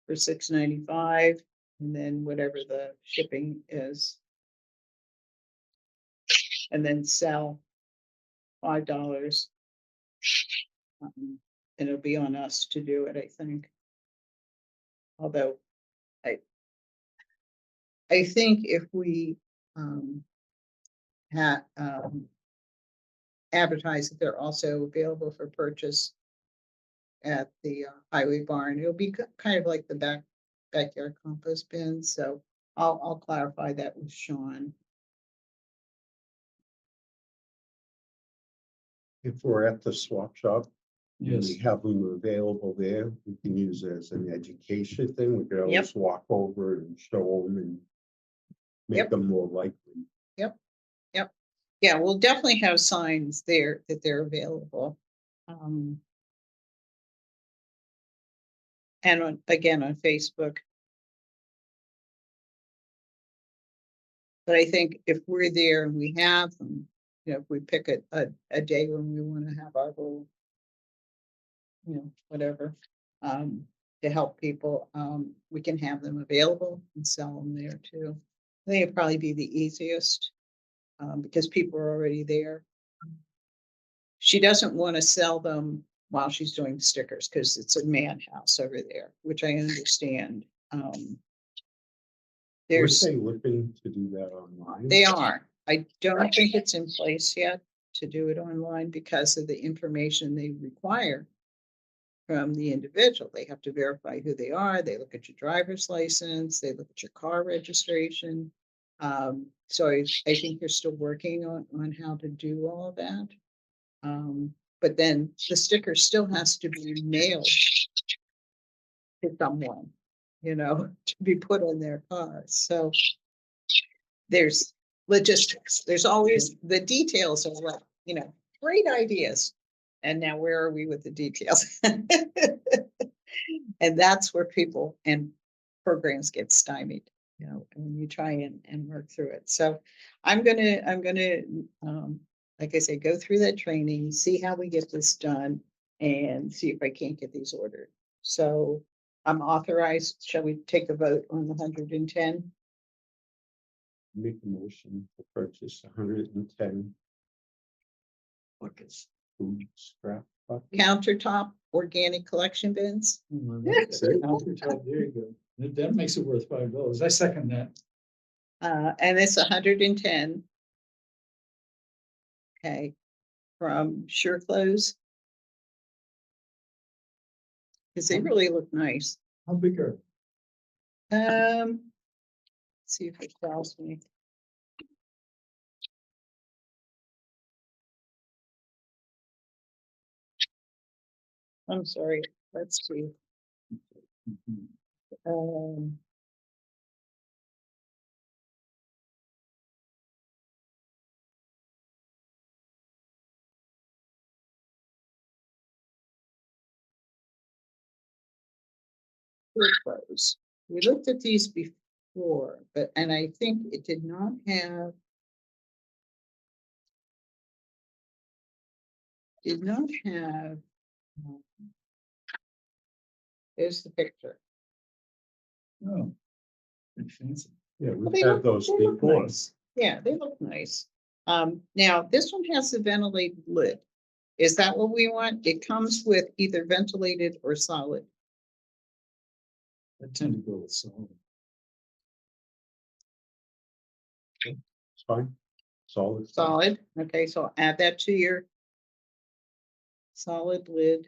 For $6.95, and then whatever the shipping is. And then sell $5. And it'll be on us to do it, I think. Although I think if we advertise that they're also available for purchase at the highway barn, it'll be kind of like the backyard compost bin. So I'll clarify that with Sean. If we're at the swap shop, and Yes, we have them available there, we can use it as an education thing. We could always walk over and show them and make Yep. them more likely. Yeah, we'll definitely have signs there that they're available. And again, on Facebook. But I think if we're there and we have them, if we pick a day when we want to have our whole, whatever, to help people, we can have them available and sell them there too. I think it'd probably be the easiest, because people are already there. She doesn't want to sell them while she's doing stickers because it's a man house over there, which I understand. Were There's, they looking to do that online? they are. I don't think it's in place yet to do it online because of the information they require from the individual. They have to verify who they are. They look at your driver's license, they look at your car registration. So I think they're still working on how to do all of that. But then the sticker still has to be mailed to someone, to be put on their car. So there's logistics. There's always the details of what, great ideas. And now where are we with the details? And that's where people and programs get stymied, when you try and work through it. So I'm gonna, like I say, go through that training, see how we get this done and see if I can't get these ordered. So I'm authorized. Shall we take a vote on the 110? Make a motion to purchase 110 Buckets. food scrap buckets. Countertop organic collection bins. That's it. Countertop, there you go. That makes it worth $5. I second that. And it's 110. Okay, from Sure Clothes. Because they really look nice. How big are? See if it tells me. I'm sorry, let's see. Um. Sure Clothes. We looked at these before, and I think it did not have. Did not have. There's the picture. Oh. Pretty fancy. Yeah, Well, we've had those they look before. nice. Yeah, they look nice. Now this one has a ventilated lid. Is that what we want? It comes with either ventilated or solid. I tend to go with solid. It's fine. Solid. Solid. Okay, so add that to your solid lid.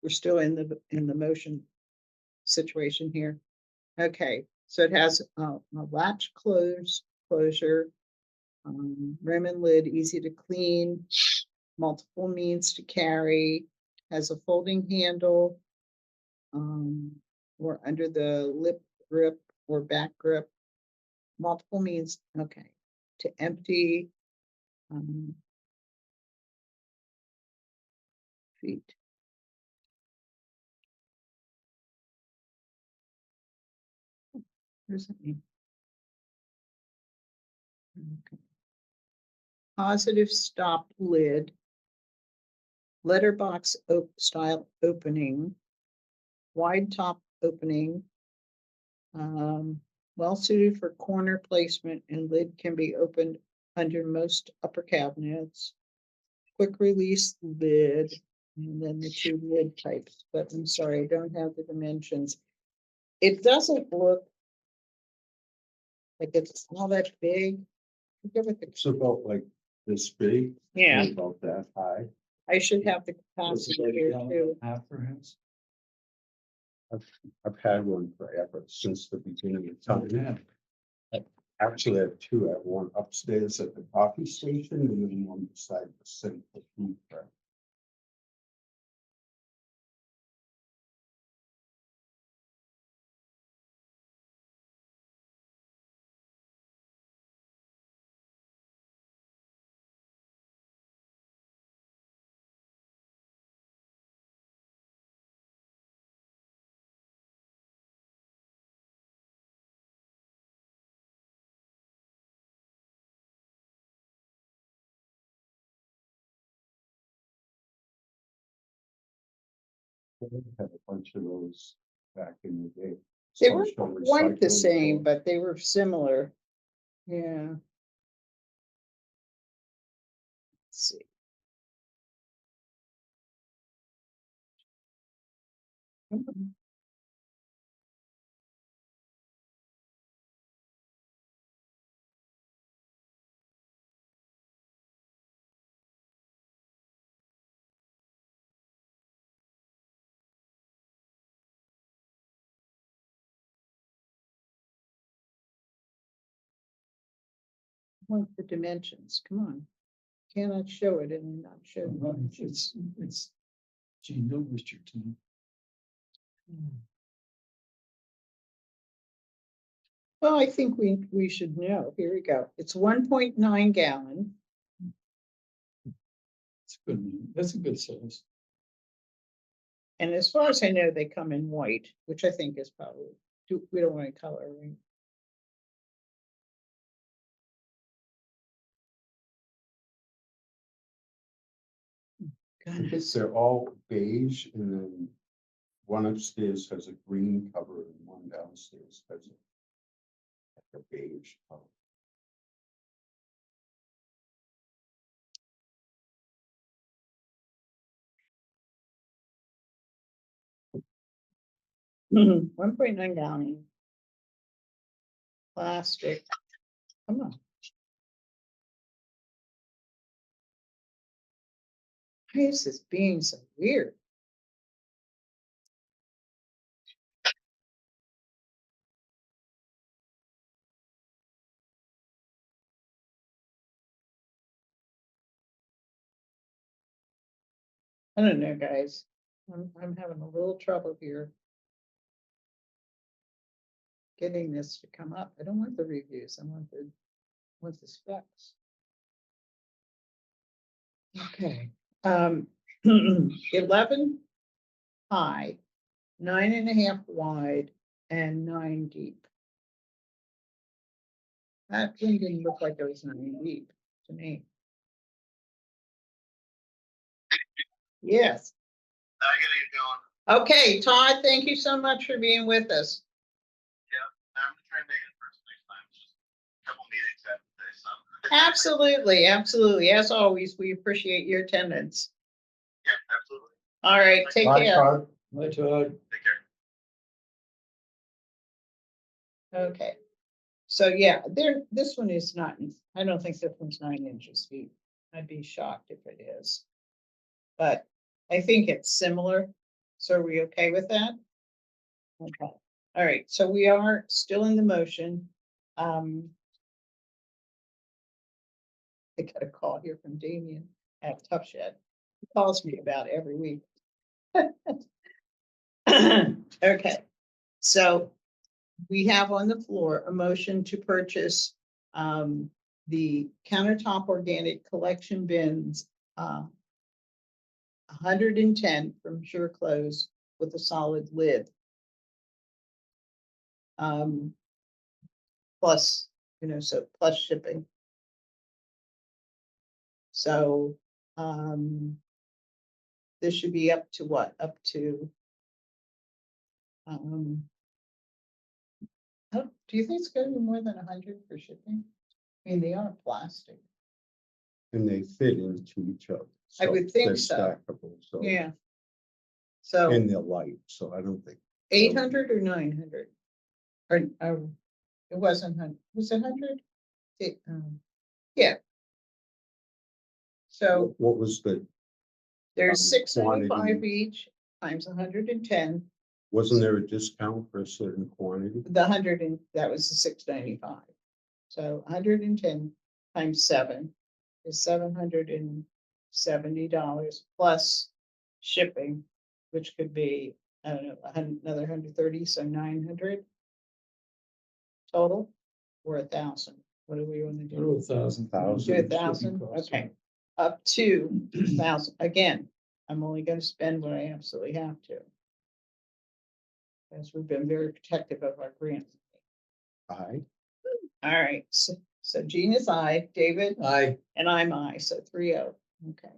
We're still in the motion situation here. Okay, so it has a latch closure, rim and lid, easy to clean, multiple means to carry, has a folding handle, or under the lip grip or back grip, multiple means, okay, to empty, feet. What does that mean? Okay. Positive stop lid, letterbox style opening, wide top opening, well suited for corner placement, and lid can be opened under most upper cabinets. Quick release lid, and then the two lid types, but I'm sorry, I don't have the dimensions. It doesn't look like it's all that big. Forget what It's about like this big. Yeah, About that high. I should have the What's capacity it, here gallon too. and a half perhaps? I've had one forever, since the beginning of time. Yeah. Actually, I have two. I have one upstairs at the coffee station and then one beside the sink for food prep. I had a bunch of those back in the day. They weren't Social quite the recycling same, for- but they were similar. Yeah. Let's see. Want the dimensions, come on. Cannot show it and not show. the dimensions. It's, Gene, don't waste your time. Well, I think we should know. Here we go. It's 1.9 gallon. It's good, that's a good size. And as far as I know, they come in white, which I think is probably, we don't want to color, right? Because they're all beige and then one upstairs has a green cover and one downstairs has a beige cover. Mhm, 1.9 gallon. Plastic. Come on. Why is this being so weird? I don't know, guys. I'm having a little trouble here. Getting this to come up. I don't want the reviews. I want the specs. Okay, 11 high, 9.5 wide, and 9 deep. That one didn't look like it was 9 deep to me. Yes. I gotta get going. Okay, Todd, thank you so much for being with us. I'm gonna try and make it first next time. It's just a couple meetings I have today, so. Absolutely, absolutely. As always, we appreciate your attendance. Yeah, absolutely. All right, take Bye, care. Todd. My Todd, Take care. Okay. So yeah, this one is not, I don't think this one's 9 inches deep. I'd be shocked if it is. But I think it's similar. So are we okay with that? Okay. All right, so we are still in the motion. I got a call here from Damien at Tough Shed. He calls me about every week. Okay, so we have on the floor a motion to purchase the countertop organic collection bins, 110 from Sure Clothes with a solid lid. Plus, so plus shipping. So this should be up to what? Up to do you think it's gonna be more than 100 for shipping? I mean, they are plastic. And they fit into each other. I would think they're so. Stackable, so. Yeah. So And they're light, so I don't think. 800 or 900? Or it wasn't 100. Was it 100? Yeah. So What was there's quantity. 675 each times 110. wasn't there a discount for a certain quantity? The 100 and that was the 695. So 110 times 7 is $770 plus shipping, which could be, I don't know, another 130, so 900 total, or 1,000. What do we want to do? 1,000. Do 1,000, okay, up to 1,000. Again, I'm only going to spend what I absolutely have to. As we've been very protective of our grant. Aye. All right, so Jean is I, David, I, and I'm I, so 3-0. Okay.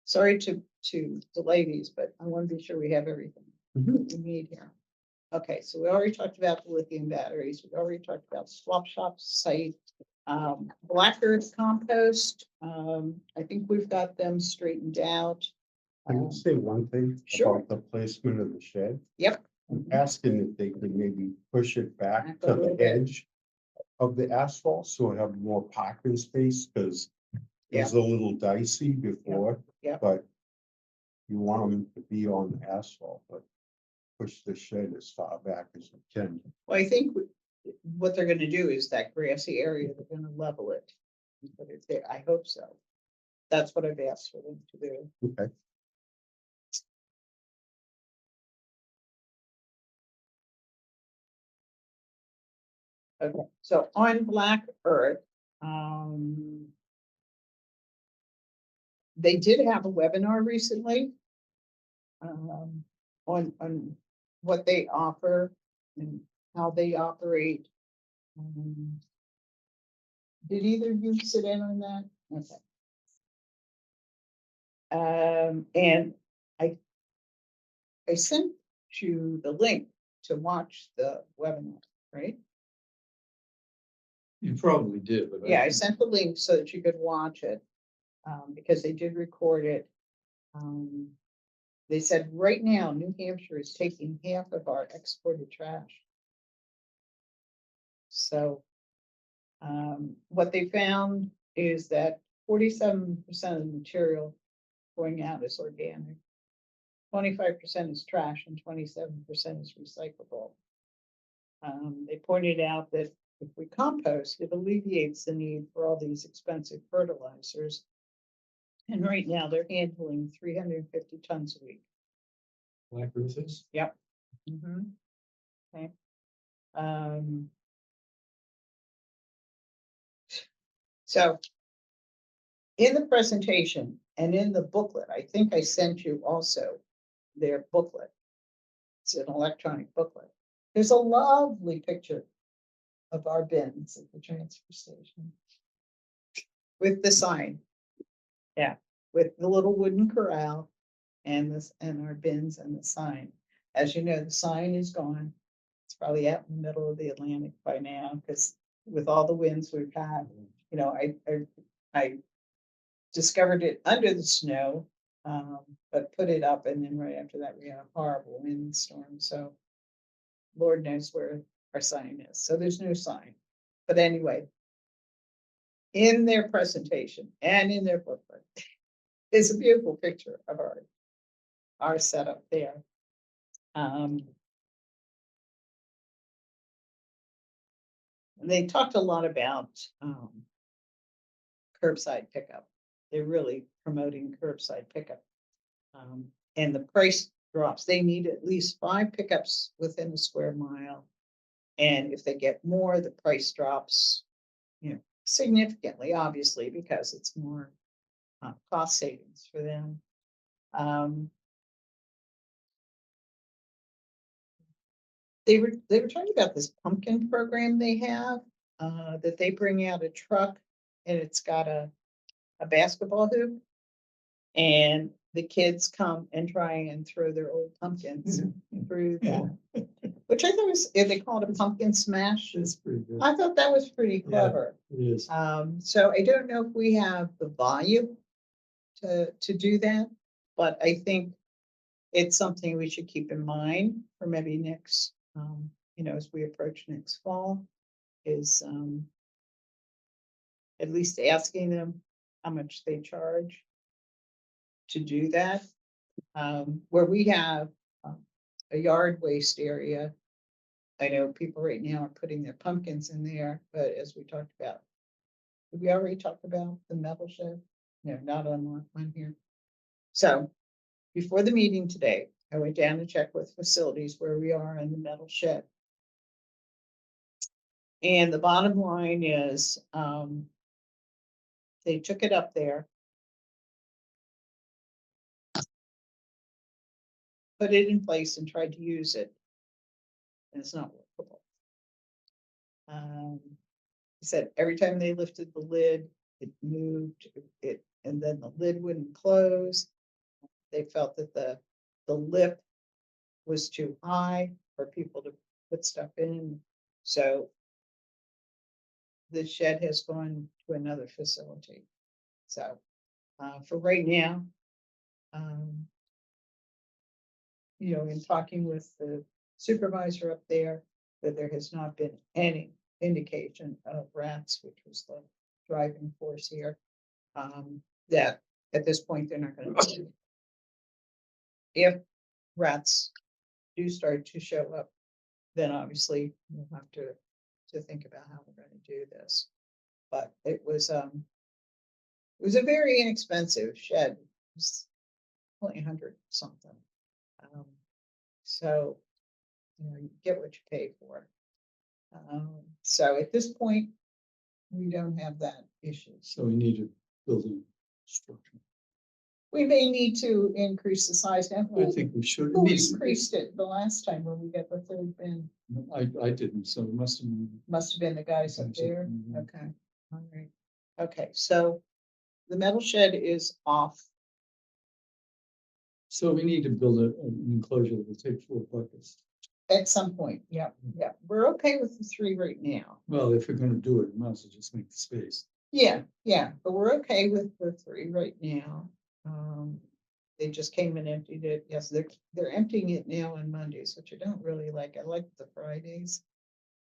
Sorry to delay these, but I want to be sure we have everything that we need here. Okay, so we already talked about the lithium batteries. We already talked about swap shop site, black earth compost. I think we've got them straightened out. Can I say one thing? Sure. About the placement of the shed? Yep. I'm asking if they could maybe push it back Back a to little the bit. edge of the asphalt, so it have more parking space, because it was a little dicey before. Yeah. But you want them to be on the asphalt, but push the shed as far back as you can. Well, I think what they're gonna do is that grassy area, they're gonna level it. And put it there. I hope so. That's what I've asked for them to do. Okay. Okay, so on Black Earth, they did have a webinar recently. On what they offer and how they operate. Did either of you sit in on that? Okay. And I sent you the link to watch the webinar, right? You probably did, but. Yeah, I sent the link so that you could watch it, because they did record it. They said right now, New Hampshire is taking half of our exported trash. So, what they found is that 47% of the material going out is organic. 25% is trash and 27% is recyclable. They pointed out that if we compost, it alleviates the need for all these expensive fertilizers. And right now they're handling 350 tons a week. Black Earth is? Yep. Okay. So in the presentation and in the booklet, I think I sent you also their booklet. It's an electronic booklet. There's a lovely picture of our bins at the transfer station with the sign. Yeah, with the little wooden corral and this and our bins and the sign. As you know, the sign is gone. It's probably out in the middle of the Atlantic by now, because with all the winds we've had, you know, I discovered it under the snow, but put it up, and then right after that we had a horrible windstorm. So Lord knows where our sign is. So there's no sign. But anyway, in their presentation and in their booklet is a beautiful picture of our setup there. They talked a lot about curbside pickup. They're really promoting curbside pickup. And the price drops. They need at least 5 pickups within a square mile. And if they get more, the price drops, you know, significantly, obviously, because it's more cost savings for them. They were talking about this pumpkin program they have, that they bring out a truck and it's got a basketball hoop. And the kids come and try and throw their old pumpkins through that. Which I thought was, they call it a pumpkin smash. That's pretty good. I thought that was pretty clever. It is. So I don't know if we have the volume to do that, but I think it's something we should keep in mind for maybe next, you know, as we approach next fall, is at least asking them how much they charge to do that. Where we have a yard waste area, I know people right now are putting their pumpkins in there, but as we talked about, did we already talk about the metal shed? No, not on here. So before the meeting today, I went down to check with facilities where we are in the metal shed. And the bottom line is, they took it up there, put it in place and tried to use it. And it's not workable. He said every time they lifted the lid, it moved it, and then the lid wouldn't close. They felt that the lip was too high for people to put stuff in. So the shed has gone to another facility. So for right now, you know, in talking with the supervisor up there, that there has not been any indication of rats, which was the driving force here, that at this point they're not going to. If rats do start to show up, then obviously we'll have to to think about how we're gonna do this. But it was a very inexpensive shed. It was only 100 something. So, you know, you get what you pay for. So at this point, we don't have that issue. So we need a building structure. We may need to increase the size. I think we should. Who increased it the last time when we got the third bin? I didn't, so it must have been. Must have been the guys up there. Mhm. Okay, all right. Okay, so the metal shed is off. So we need to build an enclosure that will take 4 buckets. At some point, yeah, yeah, we're okay with the 3 right now. Well, if we're gonna do it, we might as well just make the space. Yeah, but we're okay with the 3 right now. They just came and emptied it. Yes, they're emptying it now on Mondays, which I don't really like. I like the Fridays.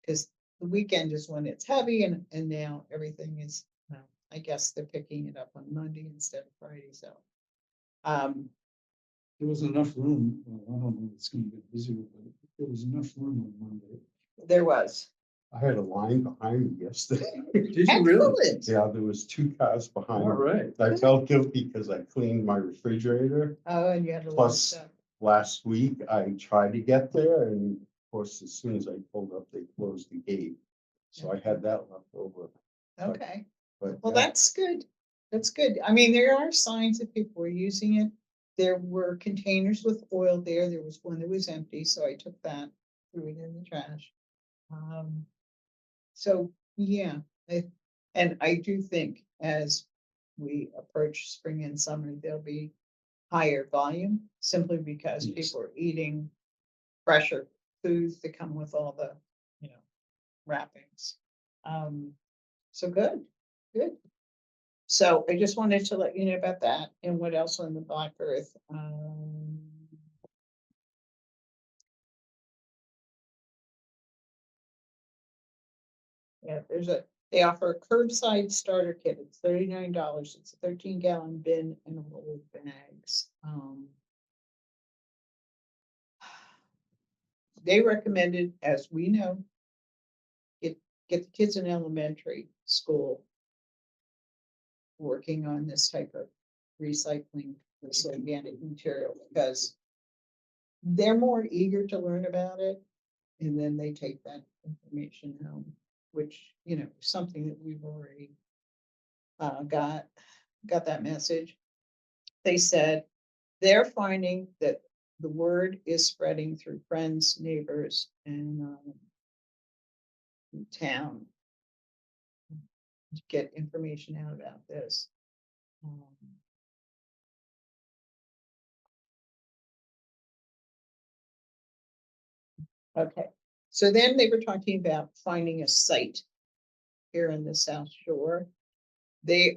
Cause the weekend is when it's heavy and now everything is, I guess they're picking it up on Monday instead of Friday, so. There was enough room, well, I don't know if it's gonna get busier, but there was enough room on Monday. There was. I had a line behind me yesterday. Did you really? Excellent. Yeah, there was 2 cars behind All me. right. I felt guilty because I cleaned my refrigerator. Oh, and you had a lot of Plus, stuff. last week I tried to get there and of course, as soon as I pulled up, they closed the gate. So I had that left over. Okay, But well, yeah, that's good. That's good. I mean, there are signs that people were using it. There were containers with oil there. There was one that was empty, so I took that, threw it in the trash. So, yeah, and I do think as we approach spring and summer, there'll be higher volume simply because Yes. people are eating fresher foods that come with all the, you know, wrappings. So good. So I just wanted to let you know about that and what else on the Black Earth. Yeah, they offer a curbside starter kit. It's $39. It's a 13-gallon bin and a roll of bags. They recommended, as we know, get the kids in elementary school working on this type of recycling, this organic material, because they're more eager to learn about it. And then they take that information home, which, you know, something that we've already got that message. They said they're finding that the word is spreading through friends, neighbors, and town to get information out about this. Okay, so then they were talking about finding a site here in the South Shore. They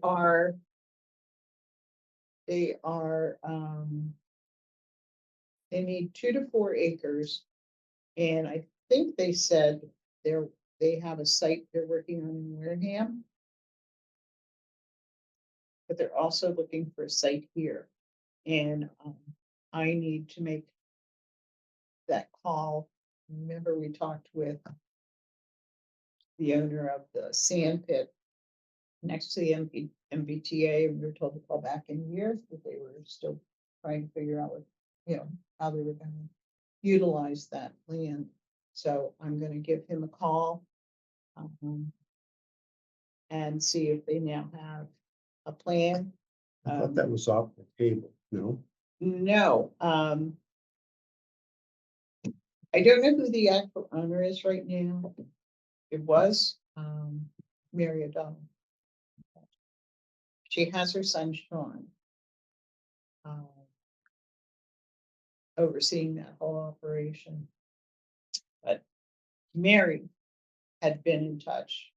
need 2 to 4 acres. And I think they said they have a site they're working on in Wareham. But they're also looking for a site here. And I need to make that call. Remember, we talked with the owner of the sand pit next to the MBTA, and we were told to call back in a year, but they were still trying to figure out what, you know, how they were gonna utilize that land. So I'm gonna give him a call. And see if they now have a plan. I thought that was off the table, no? No, I don't know who the actual owner is right now. It was, Mary O'Donnell. She has her son Sean. Overseeing that whole operation. But Mary had been in touch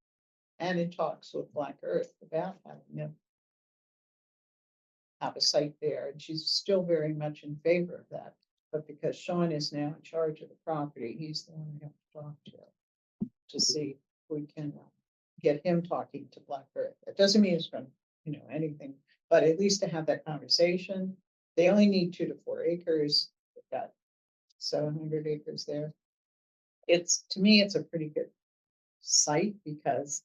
and in talks with Black Earth about having them have a site there, and she's still very much in favor of that. But because Sean is now in charge of the property, he's the one we have to talk to see if we can get him talking to Black Earth. It doesn't mean it's going to, you know, anything, but at least to have that conversation. They only need 2 to 4 acres. They've got 700 acres there. To me, it's a pretty good site because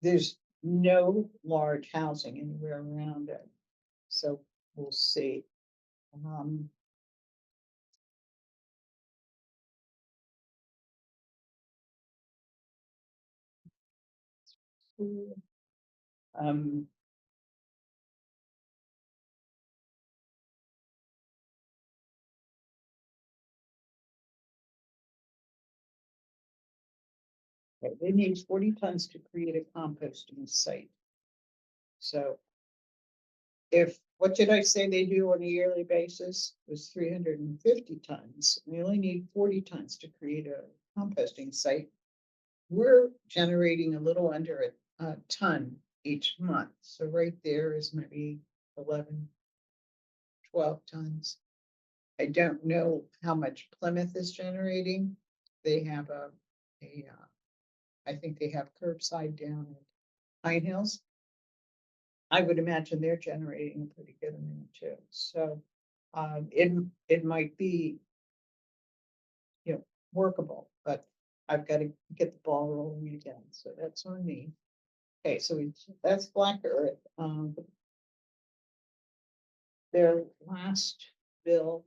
there's no large housing anywhere around it. So we'll see. Um, um, okay, they need 40 tons to create a composting site. So if, what did I say they do on a yearly basis was 350 tons. We only need 40 tons to create a composting site. We're generating a little under a ton each month. So right there is maybe 11, 12 tons. I don't know how much Plymouth is generating. They have I think they have curbside down at Pine Hills. I would imagine they're generating a pretty good amount too. So it might be, workable, but I've got to get the ball rolling again. So that's on me. Okay, so that's Black Earth. Their last bill.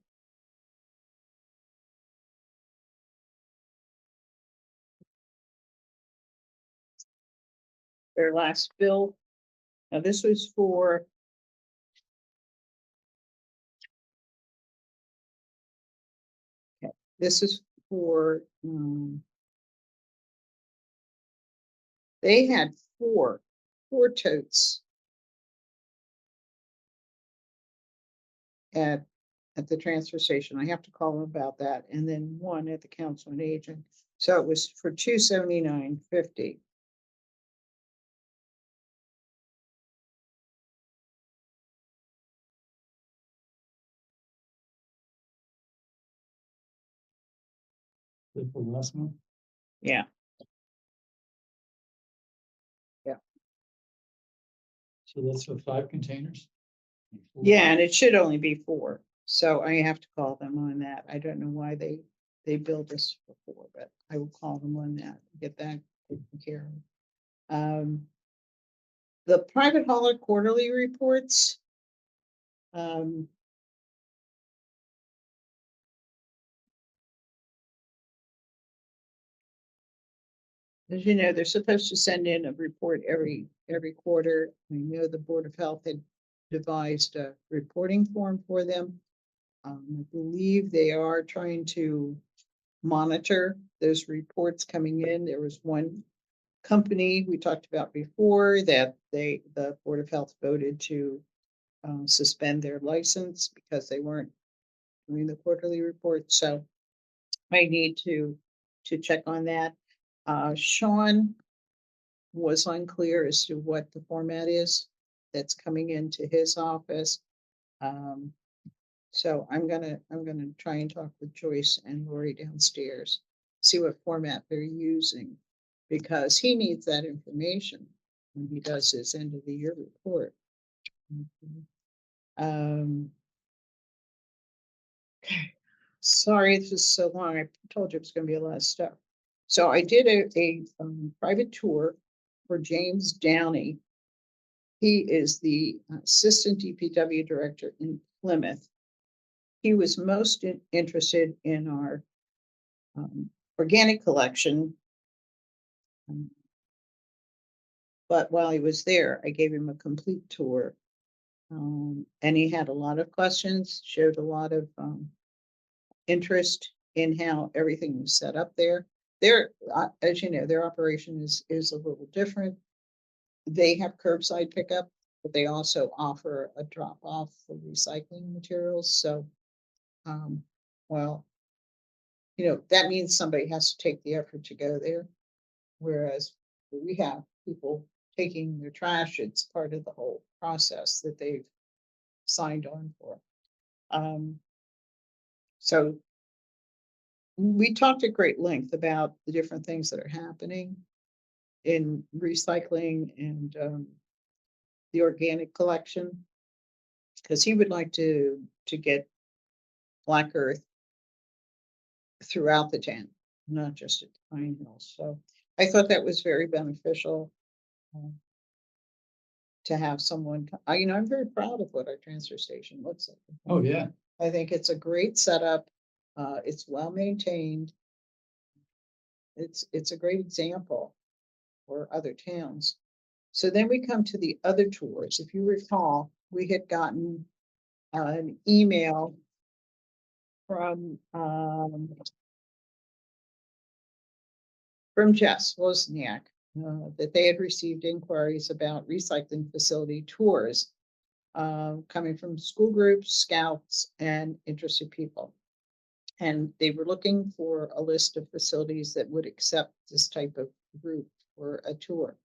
Their last bill. Now this was for. Okay, this is for. They had four totes. At the transfer station. I have to call them about that. And then one at the council on aging. So it was for $279.50. The last one. Yeah. So that's for 5 containers? Yeah, and it should only be 4. So I have to call them on that. I don't know why they billed us for 4, but I will call them on that, get that taken care of. The private hauler quarterly reports. As you know, they're supposed to send in a report every quarter. I know the Board of Health had devised a reporting form for them. I believe they are trying to monitor those reports coming in. There was one company we talked about before that the Board of Health voted to suspend their license because they weren't doing the quarterly report. So I need to check on that. Sean was unclear as to what the format is that's coming into his office. So I'm gonna try and talk with Joyce and Lori downstairs, see what format they're using, because he needs that information when he does his end of the year report. Okay. Sorry, this is so long. I told you it was gonna be a lot of stuff. So I did a private tour for James Downey. He is the Assistant DPW Director in Plymouth. He was most interested in our organic collection. But while he was there, I gave him a complete tour. And he had a lot of questions, showed a lot of interest in how everything was set up there. As you know, their operation is a little different. They have curbside pickup, but they also offer a drop off for recycling materials. So, well, that means somebody has to take the effort to go there. Whereas we have people taking their trash, it's part of the whole process that they've signed on for. So we talked at great length about the different things that are happening in recycling and the organic collection, because he would like to get Black Earth throughout the town, not just at Pine Hills. So I thought that was very beneficial. um, To have someone, I'm very proud of what our transfer station looks like. Oh, yeah. I think it's a great setup. It's well maintained. It's a great example for other towns. So then we come to the other tours. If you recall, we had gotten an email from Jess Wozniak, that they had received inquiries about recycling facility tours, coming from school groups, scouts, and interested people. And they were looking for a list of facilities that would accept this type of group for a tour.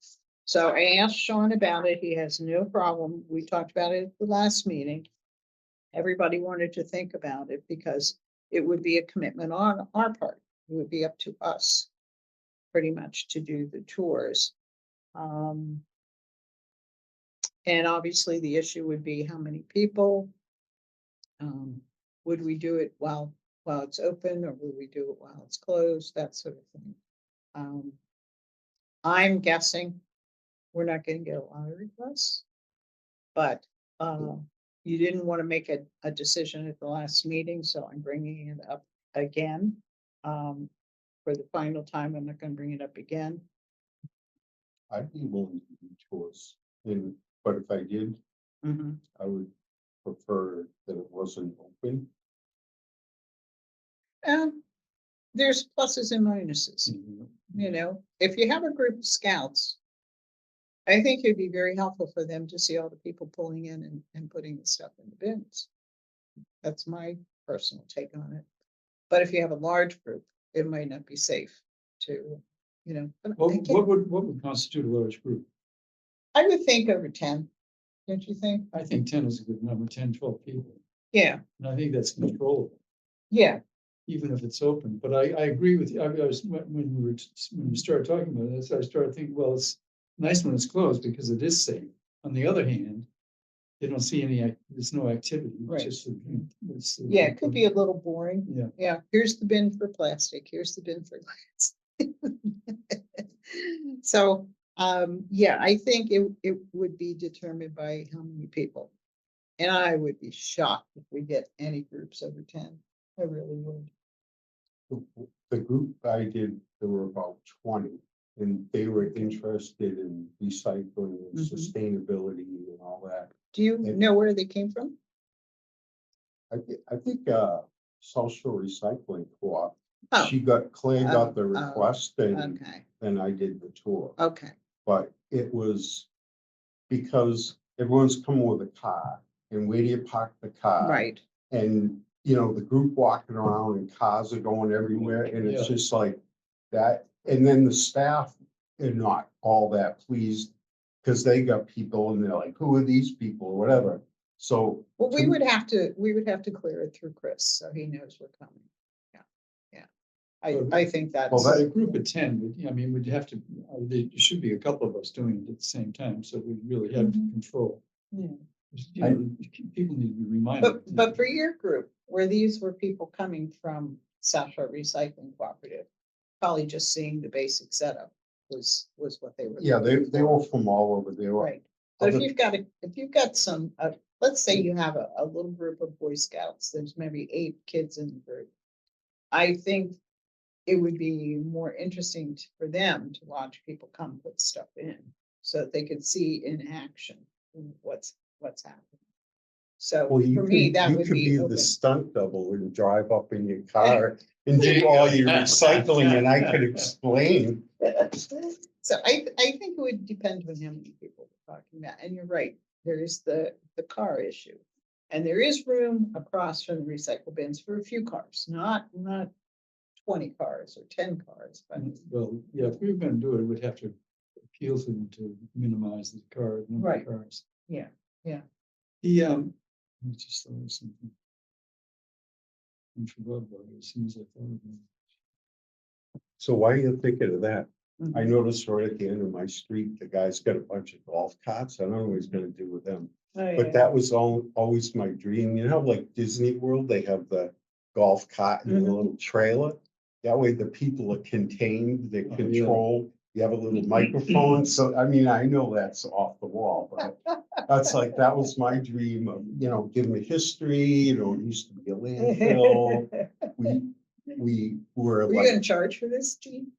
So I asked Sean about it. He has no problem. We talked about it at the last meeting. Everybody wanted to think about it because it would be a commitment on our part. It would be up to us pretty much to do the tours. And obviously the issue would be how many people. Would we do it while it's open, or would we do it while it's closed, that sort of thing. I'm guessing we're not gonna get a lot of requests. But you didn't want to make a decision at the last meeting, so I'm bringing it up again. For the final time, I'm not gonna bring it up again. I'd be willing to do tours, but if I did, Mhm. I would prefer that it wasn't open. And there's pluses and minuses. If you have a group of scouts, I think it'd be very helpful for them to see all the people pulling in and putting the stuff in the bins. That's my personal take on it. But if you have a large group, it might not be safe to, but What would constitute a large group? I would think over 10, don't you think? I think 10 is a good number, 10, 12 people. Yeah, And I think that's controllable, yeah, even if it's open. But I agree with you. I was, when we started talking about this, I started thinking, well, it's nice when it's closed because it is safe. On the other hand, they don't see there's no activity. It's Right. just yeah, it could be a little boring. Yeah. Yeah, here's the bin for plastic, here's the bin for glass. So, yeah, I think it would be determined by how many people. And I would be shocked if we get any groups over 10. I really would. The group I did, there were about 20, and they were interested in recycling and Mhm. sustainability and all that. Do you know where they came from? I think South Shore Recycling Co-op, Oh, Claire got the oh, request and okay, I did the tour. okay, But it was because everyone's coming with a car, and where do you park the car? right. And, the group walking around and cars are going everywhere, and it's Yeah. just like that. And then the staff are not all that pleased because they got people and they're like, who are these people or whatever. So. Well, we to- would have to clear it through Chris, so he knows we're coming. Yeah, yeah. I think that's. Well, A group of 10, we'd have to, there should be a couple of us doing it at the same time, so we really have Mhm. control. Yeah. People need to be reminded. But for your group, where these were people coming from South Shore Recycling Cooperative, probably just seeing the basic setup was what they were. Yeah, they were from all over. They were. Right, but if other- you've got some, let's say you have a little group of Boy Scouts, there's maybe 8 kids in the group. I think it would be more interesting for them to watch people come put stuff in, so that they could see in action what's happening. So Well, for me, that you would could be be open. the stunt double and drive up in your car and do all your recycling, and I could explain. So I think it would depend on how many people we're talking about, and you're right, there is the car issue. And there is room across from the recycle bins for a few cars, not 20 cars or 10 cars, but. Well, yeah, if we were gonna do it, we'd have to appeal to them to minimize the number Right. of cars. Yeah, yeah. Let me just thought of something. I forgot about it as soon as I thought of it. So why are you thinking of that? Mhm. I noticed right at the end of my street, the guy's got a bunch of golf carts. I don't know what he's gonna do with them. Oh, yeah. But that was always my dream. Like Disney World, they have the golf cart and the Mhm. little trailer. That way the people are contained, they're Oh, yeah. controlled, You have a little microphone, so, I mean, I know that's off the wall, but that's like, that was my dream of, give them a history, it used to be a landfill. We were Were you like, gonna charge for this, Gene?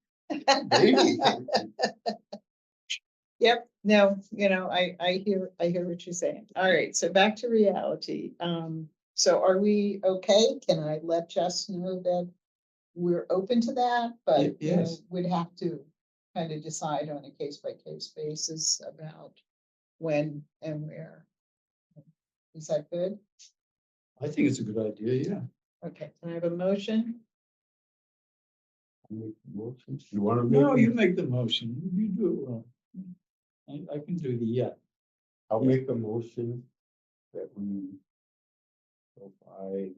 maybe, Yep, no, I hear what you're saying. All right, so back to reality. So are we okay? Can I let Jess know that we're open to that, but Yes. we'd have to kind of decide on a case by case basis about when and where. Is that good? I think it's a good idea, yeah. Okay, can I have a motion? make motions. You wanna make? No, them? you make the motion, you do it well. I can do the yeah. I'll make a motion that we provide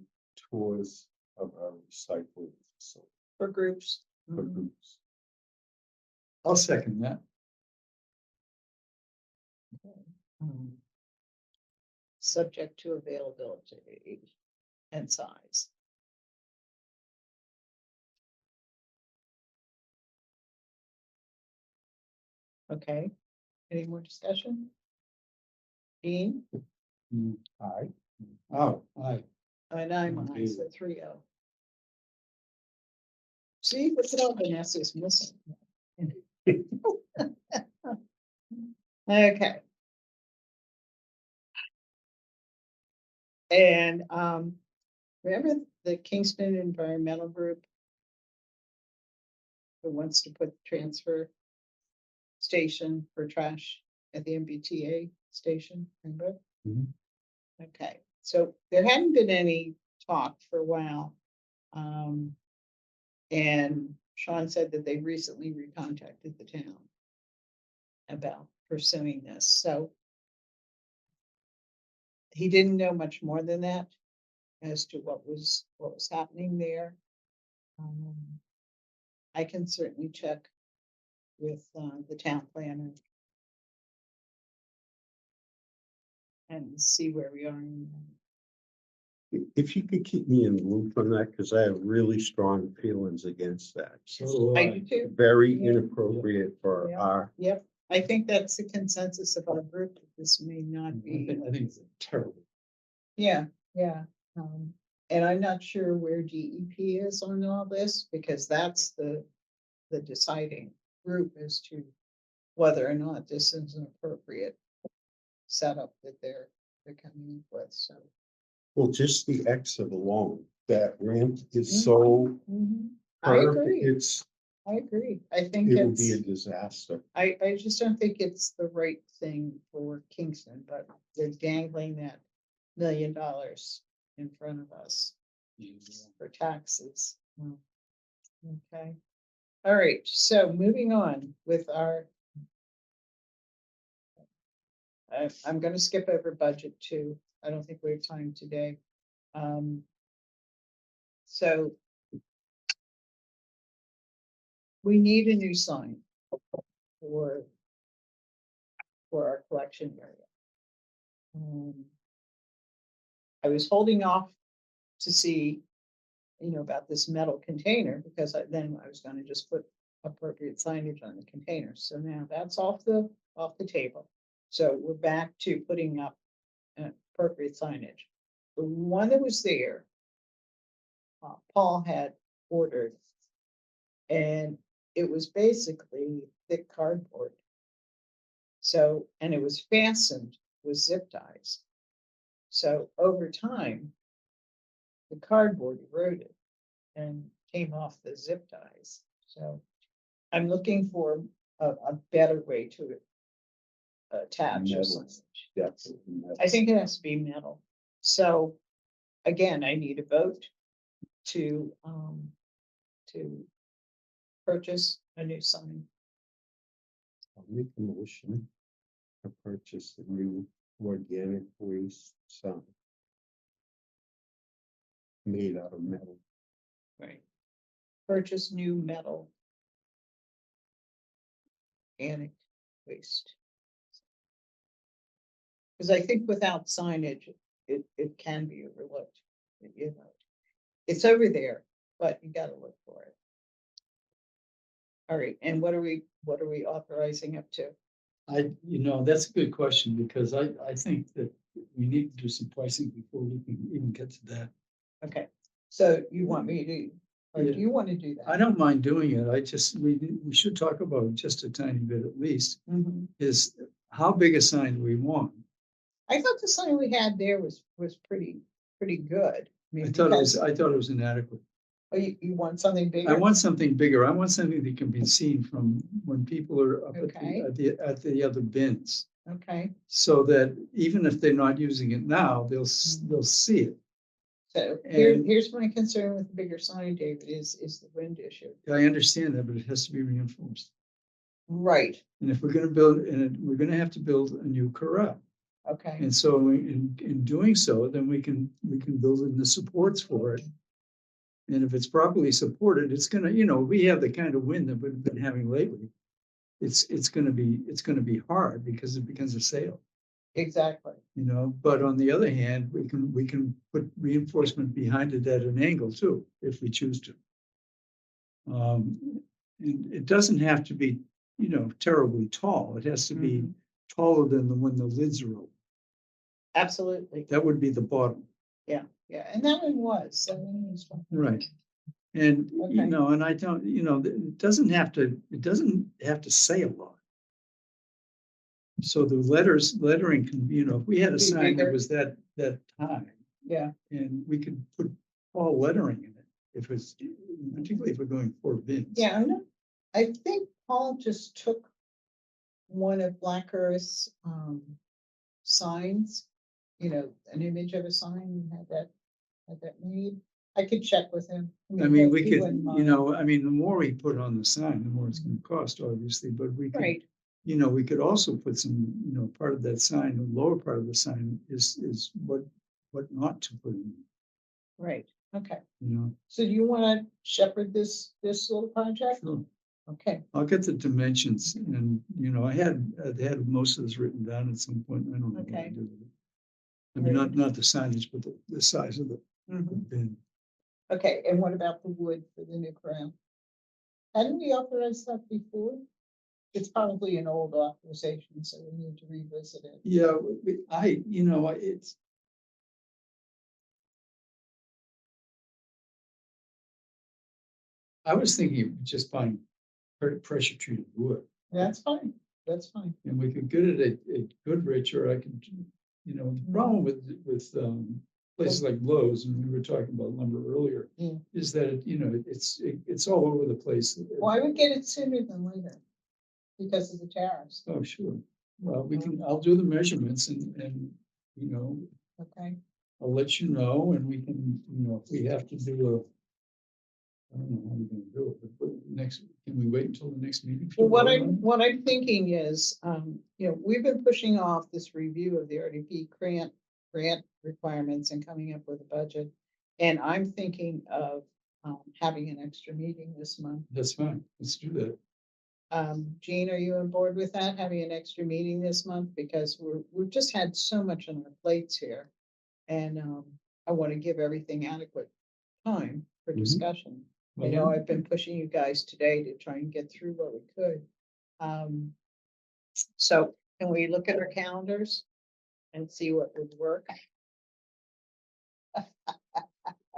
tours of our recycling facility For groups? for Mhm. groups. I'll second that. Um, Subject to availability and size. Okay, any more discussion? Dean? Aye. Oh, aye. And I'm on, so 3-0. See, look at all Vanessa's missing. Okay. And remember the Kingston Environmental Group who wants to put transfer station for trash at the MBTA station, remember? Mhm. Okay, so there hadn't been any talk for a while. And Sean said that they recently recontacted the town about pursuing this, so he didn't know much more than that as to what was happening there. I can certainly check with the town planner and see where we are. If you could keep me in the loop on that, because I have really strong feelings against that. So do I I. do too. Very Yeah. inappropriate for Yeah. our, Yep, I think that's the consensus of our group. That This may not be. I think it's terrible. Yeah, yeah. And I'm not sure where DEP is on all this, because that's the deciding group as to whether or not this is an appropriate setup that they're coming up with, so. well, just the exit alone, that ramp is so I perfect, agree, it's, I agree. I think it would be a it's, disaster. I just don't think it's the right thing for Kingston, but they're dangling that $1 million in front of us for taxes. Okay. All right, so moving on with our. I'm gonna skip over budget too. I don't think we have time today. So. We need a new sign for. For our collection area. I was holding off to see, about this metal container, because then I was gonna just put appropriate signage on the container. So now that's off the table. So we're back to putting up appropriate signage. The one that was there, Paul had ordered, and it was basically thick cardboard. So, and it was fastened with zip ties. So over time, the cardboard eroded and came off the zip ties. So I'm looking for a better way to attach or Metal. something. Definitely. I think it has to be metal. So again, I need a vote to purchase a new sign. I'll make a motion to purchase a new organic waste sign made out of metal. Right. Purchase new metal. Organic waste. Because I think without signage, it can be overlooked. It's over there, but you gotta look for it. All right, and what are we authorizing up to? That's a good question, because I think that we need to do some pricing before we can even get to that. Okay, so you want me to, or do Yeah. you want to do I that? don't mind doing it. We should talk about it just a tiny bit at least, Mhm. is how big a sign do we want? I thought the sign we had there was pretty good. I thought because- it was inadequate. Oh, you want something I bigger? want something bigger. I want something that can be seen from when people are up Okay. at the other bins. Okay, So that even if they're not using it now, they'll see it. so And- here's my concern with the bigger sign, David, is the wind issue. I understand that, but it has to be reinforced. Right, And if we're gonna build, we're gonna have to build a new corral. okay, And so in doing so, then we can build in the supports for it. And if it's properly supported, it's gonna, we have the kind of wind that we've been having lately. It's gonna be hard because it becomes a sail, exactly. but on the other hand, we can put reinforcement behind it at an angle too, if we choose to. And it doesn't have to be, terribly tall. It has to be taller than when the lids are open. Absolutely, That would be the bottom. yeah, and that one was, so that one was fine. Right. And, Okay. and I don't, it doesn't have to say a lot. So the lettering can, if we had a Be sign that bigger. was that high, Yeah, and we could put all lettering in it, if it's, particularly if we're going 4 bins. yeah, I think Paul just took one of Black Earth's, signs, an image of a sign and had that made. I could check with him. I mean, we he could, wouldn't mind. the more we put on the sign, the more it's gonna cost, obviously, but we could, Right, we could also put some, part of that sign, the lower part of the sign is what not to put in, right, okay. you know. So do you want to shepherd this little project? Sure. Okay, I'll get the dimensions and, I had most of this written down at some point. I don't know what to Okay. do with it. I mean, not the signage, but the size of the mhm. bin. Okay, and what about the wood for the new crown? Hadn't we authorized that before? It's probably an old authorization, so we need to revisit it. Yeah, it's. I was thinking of just buying pressure treated wood, That's fine, that's fine. and we could get it at Goodrich, or I could, the problem with places like Lowe's, and we were talking about lumber earlier, Mm. is that, it's all over the place. Well, I would get it sooner than later because of the tariffs, Oh, sure. Well, I'll do the measurements and, okay? I'll let you know, and we can, if we have to do I don't know how we're gonna do it, but can we wait until the next meeting? to Well, what vote on it? what I'm thinking is, we've been pushing off this review of the RDP grant requirements and coming up with a budget. And I'm thinking of, having an extra meeting this month. That's fine. Let's do that. Jean, are you on board with that, having an extra meeting this month? Because we've just had so much on our plates here. And, I want to give everything adequate time for Mhm. discussion. I Well, know then- I've been pushing you guys today to try and get through what we could. So can we look at our calendars and see what would work?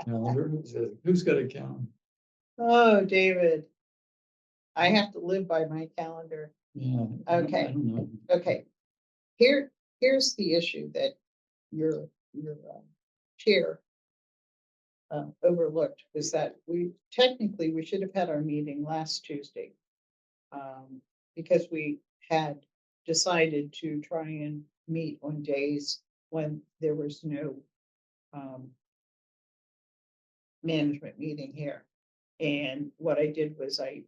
Calendar, who's got a calendar? Oh, David. I have to live by my calendar. Yeah. Okay. I don't know. Okay. Here's the issue that your chair overlooked, was that we should have had our meeting last Tuesday. Because we had decided to try and meet on days when there was no management meeting here. And what I did was I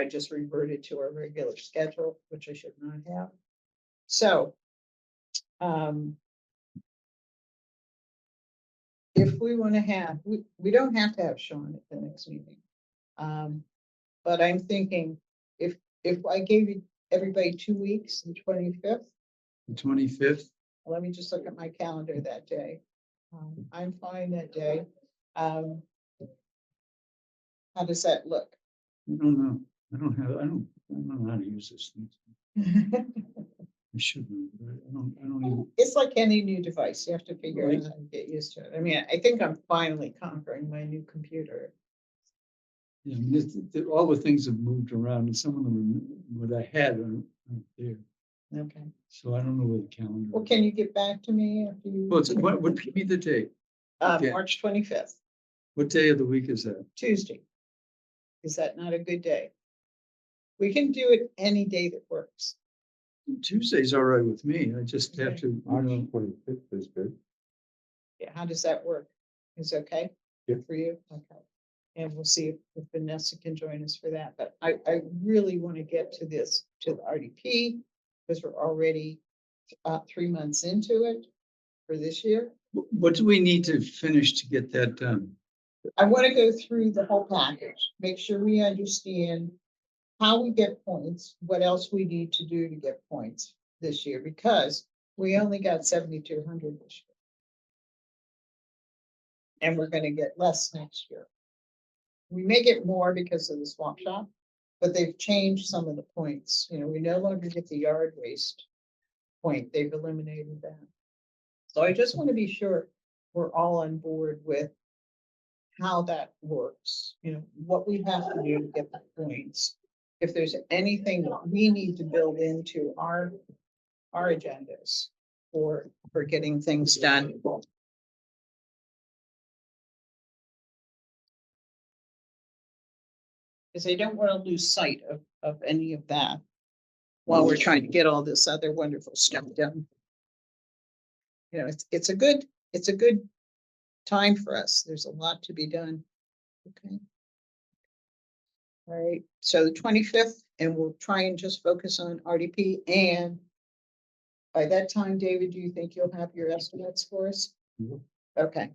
just reverted to our regular schedule, which I should not have. So, if we want to have, we don't have to have Sean at the next meeting. But I'm thinking if I gave everybody 2 weeks, the 25th, The 25th? let me just look at my calendar that day. I'm fine that day. How does that look? I don't know. I don't know how to use this thing. I should know, but I don't even, It's like any new device. You have to figure out Right. how to get used to it. I mean, I think I'm finally conquering my new computer. yeah, I mean, all the things have moved around and some of them, what I had aren't there. Okay. So I don't know where the calendar. Well, is. can you get back to me after you? Well, what, give me the date? yeah. March 25th, What day of the week is that? Tuesday. Is that not a good day? We can do it any day that works. Tuesday's all right with me. I just have Okay. to, you March know, 25th is good. Yeah, how does that work? Is it okay? Yeah. For you? Okay. And we'll see if Vanessa can join us for that, but I really want to get to this, to the RDP, because we're already 3 months into it for this year. what do we need to finish to get that done? I want to go through the whole package, make sure we understand how we get points, what else we need to do to get points this year, because we only got 7,200 this year. And we're gonna get less next year. We may get more because of the swap shop, but they've changed some of the points. You know, we no longer get the yard waste point. They've eliminated that. So I just want to be sure we're all on board with how that works, you know, what we have to do to get the points. If there's anything that we need to build into our agendas for getting things done. Because I don't want to lose sight of any of that while we're trying to get all this other wonderful stuff done. You know, it's a good time for us. There's a lot to be done. Okay. All right, so the 25th, and we'll try and just focus on RDP. And by that time, David, do you think you'll have your estimates for us? Mhm. Okay,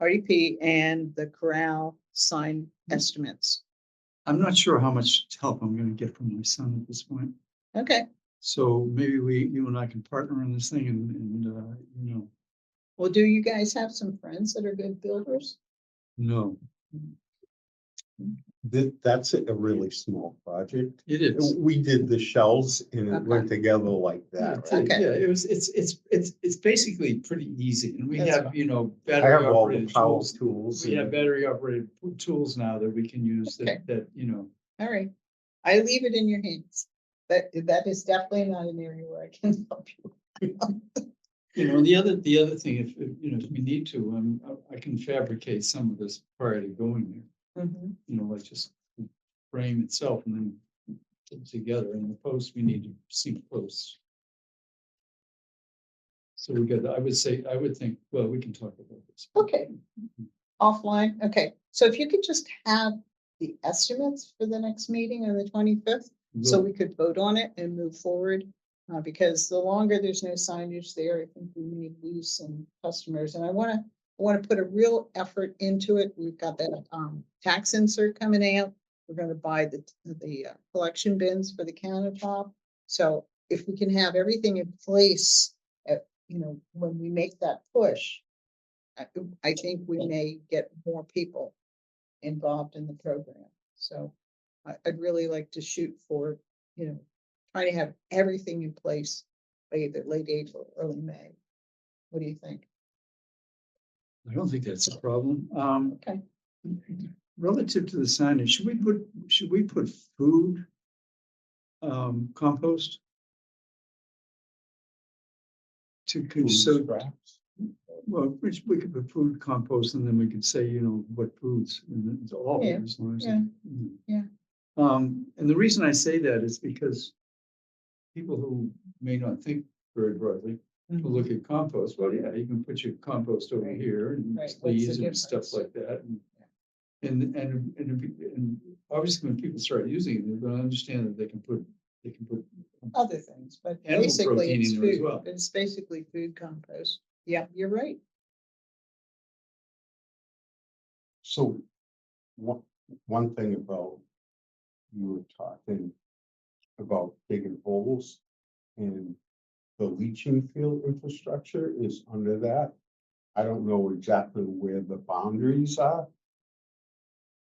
RDP and the corral sign estimates. I'm not sure how much help I'm gonna get from my son at this point. Okay, So maybe you and I can partner on this thing and, you know, well, do you guys have some friends that are good builders? no, That's a really small project. it is. We did the shells and it Okay. went together like that. Okay. Yeah, it's basically pretty easy and we That's have, you know, I battery have all the operated power tools. tools. We have and- battery operated tools now that we can use Okay. that, you know, All right, I leave it in your hands. That is definitely not an area where I can help you. you know, the other thing, you know, if we need to, I can fabricate some of this prior to going there. Mhm. You know, like just the frame itself and then put it together and the posts, we need to sync posts. So we got, I would think, well, we can talk about this. Okay, offline, okay, so if you could just have the estimates for the next meeting on the 25th, so we could vote on it and move forward. Because the longer there's no signage there, I think we may lose some customers, and I wanna put a real effort into it. We've got that tax insert coming out. We're gonna buy the collection bins for the countertop. So if we can have everything in place, you know, when we make that push, I think we may get more people involved in the program. So I'd really like to shoot for, you know, trying to have everything in place by either late April or early May. What do you think? I don't think that's a problem. Okay. Relative to the signage, should we put food compost? Food So, scraps. well, we could put food compost and then we could say, you know, what foods, and it's all, Yeah, as long as. yeah, Mm. yeah. And the reason I say that is because people who may not think very broadly will look at compost, well, yeah, you can put your compost over Right. here and Right, what's the sleeves and stuff difference? like that. And obviously when people start using it, they're gonna understand that they can put Other things, but Animal basically protein it's in there as food. well. It's basically food compost. Yeah, you're right. So one thing about, you were talking about digging holes and the leaching field infrastructure is under that. I don't know exactly where the boundaries are.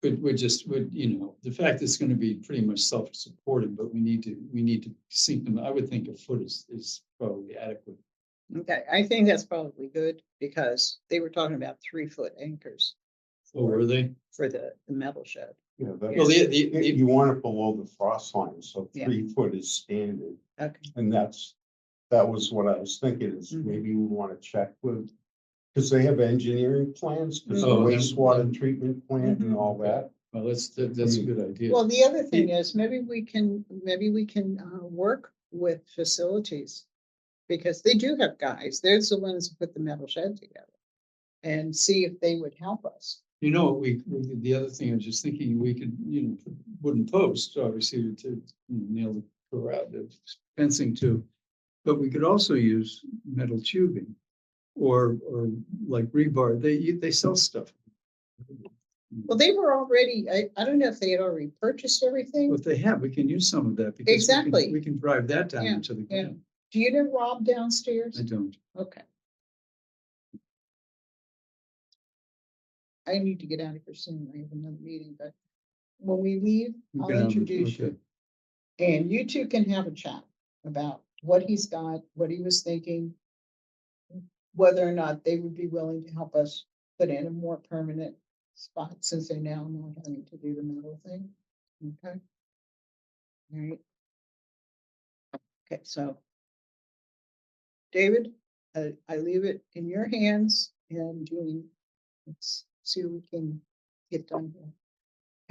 we're just, the fact it's gonna be pretty much self-supporting, but we need to sink them. I would think a foot is probably adequate. Okay, I think that's probably good because they were talking about 3-foot anchors Or were they? for the metal shed. Yeah, Well, that's, the, you want it below the frost line, so Yeah. 3 foot is standard. Okay, And that was what I was thinking is Mhm. maybe we want to check with. Because they have engineering plans, because the Oh, and- wastewater treatment plant and all Okay. that. well, that's a good idea. well, the other thing is maybe we can work with facilities. Because they do have guys, they're the ones who put the metal shed together. And see if they would help us. You know, the other thing I was just thinking, we could, put wooden posts, obviously, to nail the corral, the fencing too. But we could also use metal tubing or like rebar. They sell stuff. Well, they were already, I don't know if they had already purchased everything. If they have, we can use some of that because Exactly. we can drive that down Yeah, into the yeah. ground. Do you know Rob downstairs? I don't. Okay. I need to get out of here soon. I have another meeting, but when we leave, We I'll can have- introduce you. And you two can have a chat about what he's got, what he was thinking. Whether or not they would be willing to help us put in a more permanent spot since they're now not having to do the metal thing. Okay. All right. Okay, so. David, I leave it in your hands and Julie, let's see what we can get done here.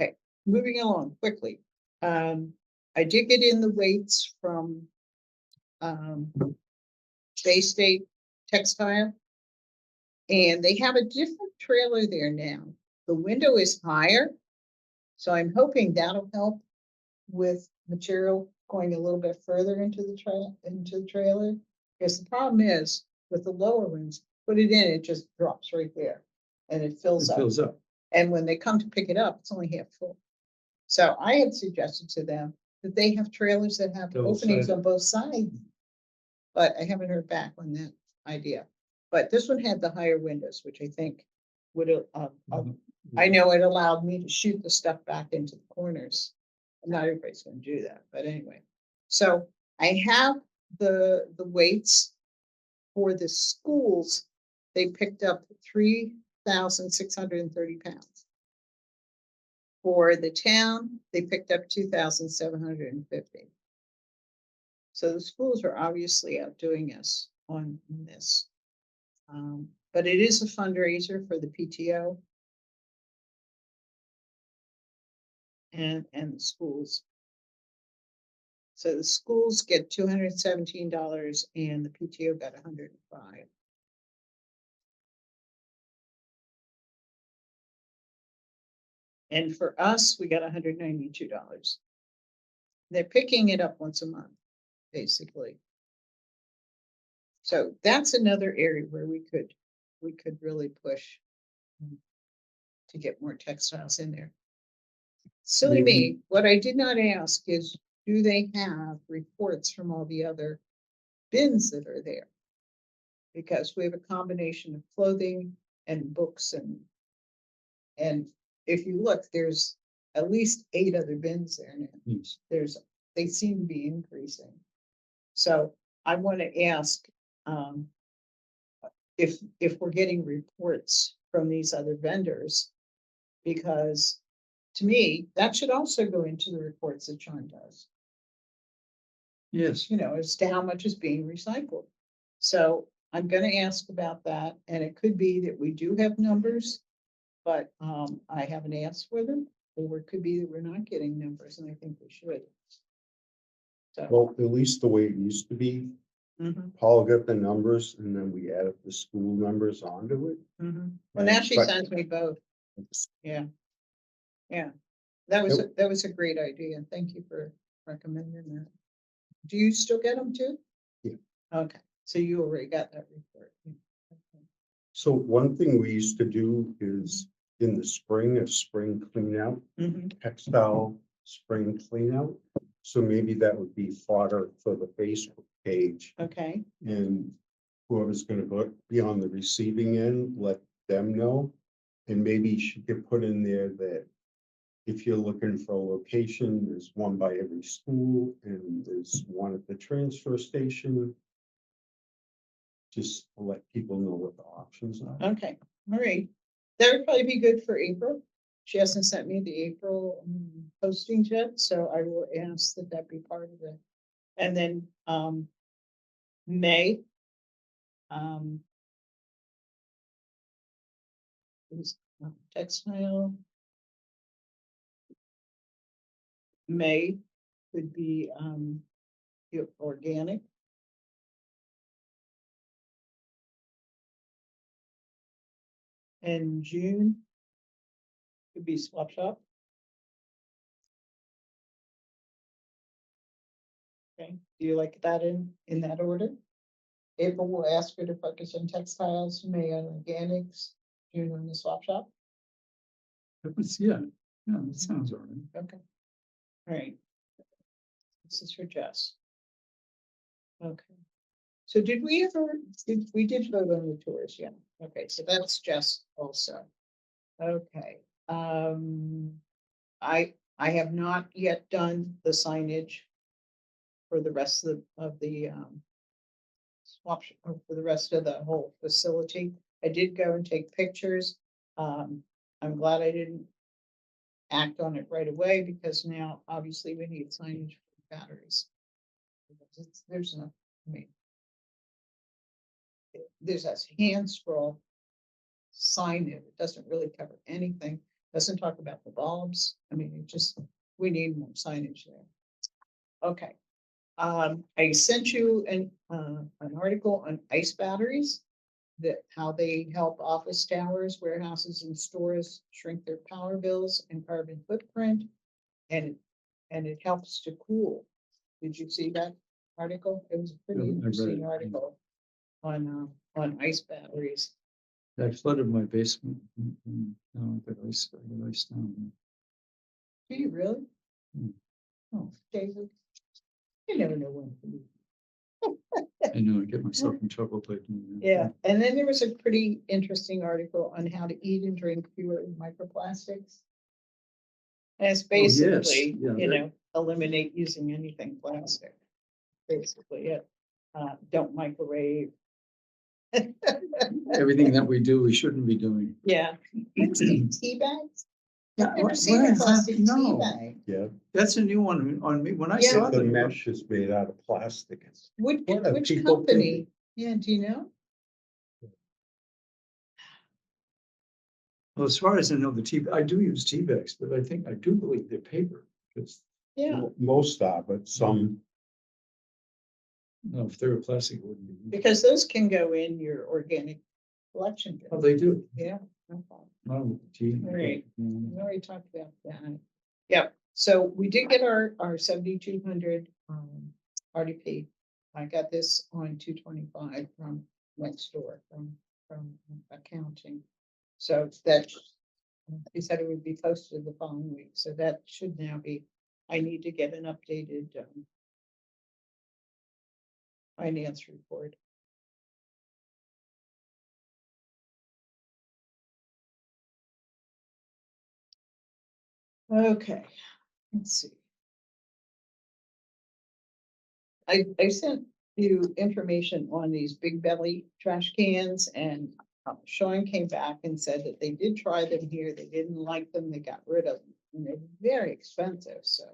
Okay, moving along quickly. I did get in the weights from Bay State Textile. And they have a different trailer there now. The window is higher. So I'm hoping that'll help with material going a little bit further into the trailer. Because the problem is with the lower ones, put it in, it just drops right there and it fills It up. fills up. And when they come to pick it up, it's only half full. So I had suggested to them that they have trailers that have openings Double-sided. on both sides. But I haven't heard back on that idea. But this one had the higher windows, which I think would, I know it allowed me to shoot the stuff back into the corners. Not everybody's gonna do that, but anyway. So I have the weights for the schools. They picked up 3,630 pounds. For the town, they picked up 2,750. So the schools are obviously outdoing us on this. But it is a fundraiser for the PTO. And the schools. So the schools get $217 and the PTO got 105. And for us, we got $192. They're picking it up once a month, basically. So that's another area where we could really push to get more textiles in there. Silly me, what I did not ask is, do they have reports from all the other bins that are there? Because we have a combination of clothing and books and if you look, there's at least 8 other bins there now. They seem to be increasing. So I want to ask if we're getting reports from these other vendors, because to me, that should also go into the reports that Sean does, Yes. as to how much is being recycled. So I'm gonna ask about that, and it could be that we do have numbers, but I haven't asked for them, or it could be that we're not getting numbers, and I think we should. So, Well, at least the way it used to be, mhm, Paul got the numbers and then we added the school numbers onto it. mhm. Well, now she But- sends me both. Yeah. Yeah, that was a great idea. Thank you for recommending that. Do you still get them too? Yeah. Okay, so you already got that report. Yeah, okay. So one thing we used to do is in the spring, a spring clean out, Mhm. textile spring clean out. So maybe that would be fodder for the Facebook page Okay, and whoever's gonna be on the receiving end, let them know. And maybe she could put in there that if you're looking for a location, there's one by every school and there's one at the transfer station. Just to let people know what the options are. Okay, all right. That would probably be good for April. She hasn't sent me the April postings yet, so I will ask that that be part of it. And then, May. Is, textile. May could be, organic. And June could be swap shop. Okay, do you like that in that order? April will ask her to focus on textiles, May on organics, June on the swap shop. That was, yeah, that sounds all right. Okay. All right. This is for Jess. Okay. So did we ever, we did vote on the tours, yeah. Okay, so that's Jess also. Okay, I have not yet done the signage for the rest of the swap, for the rest of the whole facility. I did go and take pictures. I'm glad I didn't act on it right away because now obviously we need signage for batteries. There's no, I mean, there's a hand scroll sign it. It doesn't really cover anything. Doesn't talk about the bulbs. I mean, it just, we need more signage there. Okay. I sent you an article on ice batteries, that how they help office towers, warehouses and stores shrink their power bills and carbon footprint. And it helps to cool. Did you see that article? It was a Yeah, pretty I read interesting it. article on ice batteries. I flooded my basement. Now I got ice down. Do you really? Hmm. Oh, David. You never know when. to leave. I know I get myself in trouble by doing that. Yeah, and then there was a pretty interesting article on how to eat and drink fewer microplastics. And it's Oh, yes. basically, Yeah, you that- know, eliminate using anything plastic. Basically, it, don't microwave. Everything that we do, we shouldn't be doing. Yeah. Tea bags? Yeah, I've never what- seen a what? plastic tea No. bag. Yeah, That's a new one on me. When I Yeah. saw if the the mesh is made out of plastic. It's Which What are people company? thinking? Yeah, do you know? well, as far as I know, I do use tea bags, but I do believe they're paper. Because Yeah, Most are, but some, no, if they were plastic, it wouldn't be. because those can go in your organic collection bin. Oh, they do. Yeah. No problem. No, tea. Right. We already talked about that. Yeah, so we did get our 7,200 RDP. I got this on 225 from next door from accounting. So that, he said it would be posted the following week, so that should now be, I need to get an updated finance report. Okay, let's see. I sent you information on these big belly trash cans and Sean came back and said that they did try them here. They didn't like them. They got rid of them and they're very expensive. So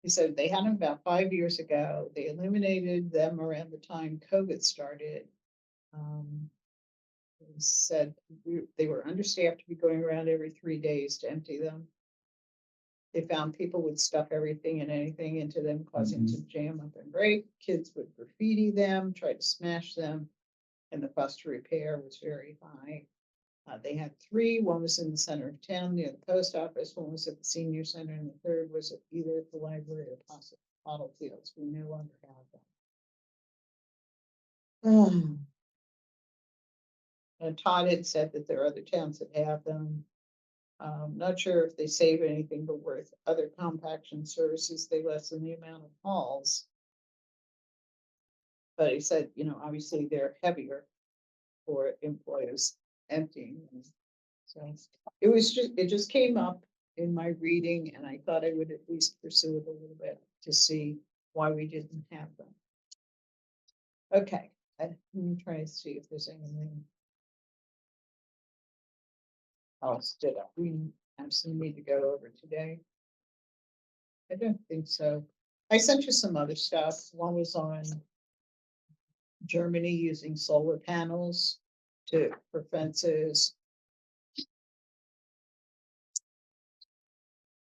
he said they had them about 5 years ago. They eliminated them around the time COVID started. He said they were understaffed to be going around every 3 days to empty them. They found people would stuff everything and anything into them, causing to jam up and break. Kids would graffiti them, try to smash them, and the cost to repair was very high. They had 3. One was in the center of town near the post office. One was at the senior center, and the third was either at the library or Pottle Fields. We no longer have them. And Todd had said that there are other towns that have them. Not sure if they save anything, but worth other compaction services, they lessen the amount of hauls. But he said, you know, obviously they're heavier for employees emptying. So it just came up in my reading and I thought I would at least pursue it a little bit to see why we didn't have them. Okay, let me try to see if there's anything else that we absolutely need to go over today. I don't think so. I sent you some other stuff. One was on Germany using solar panels for fences.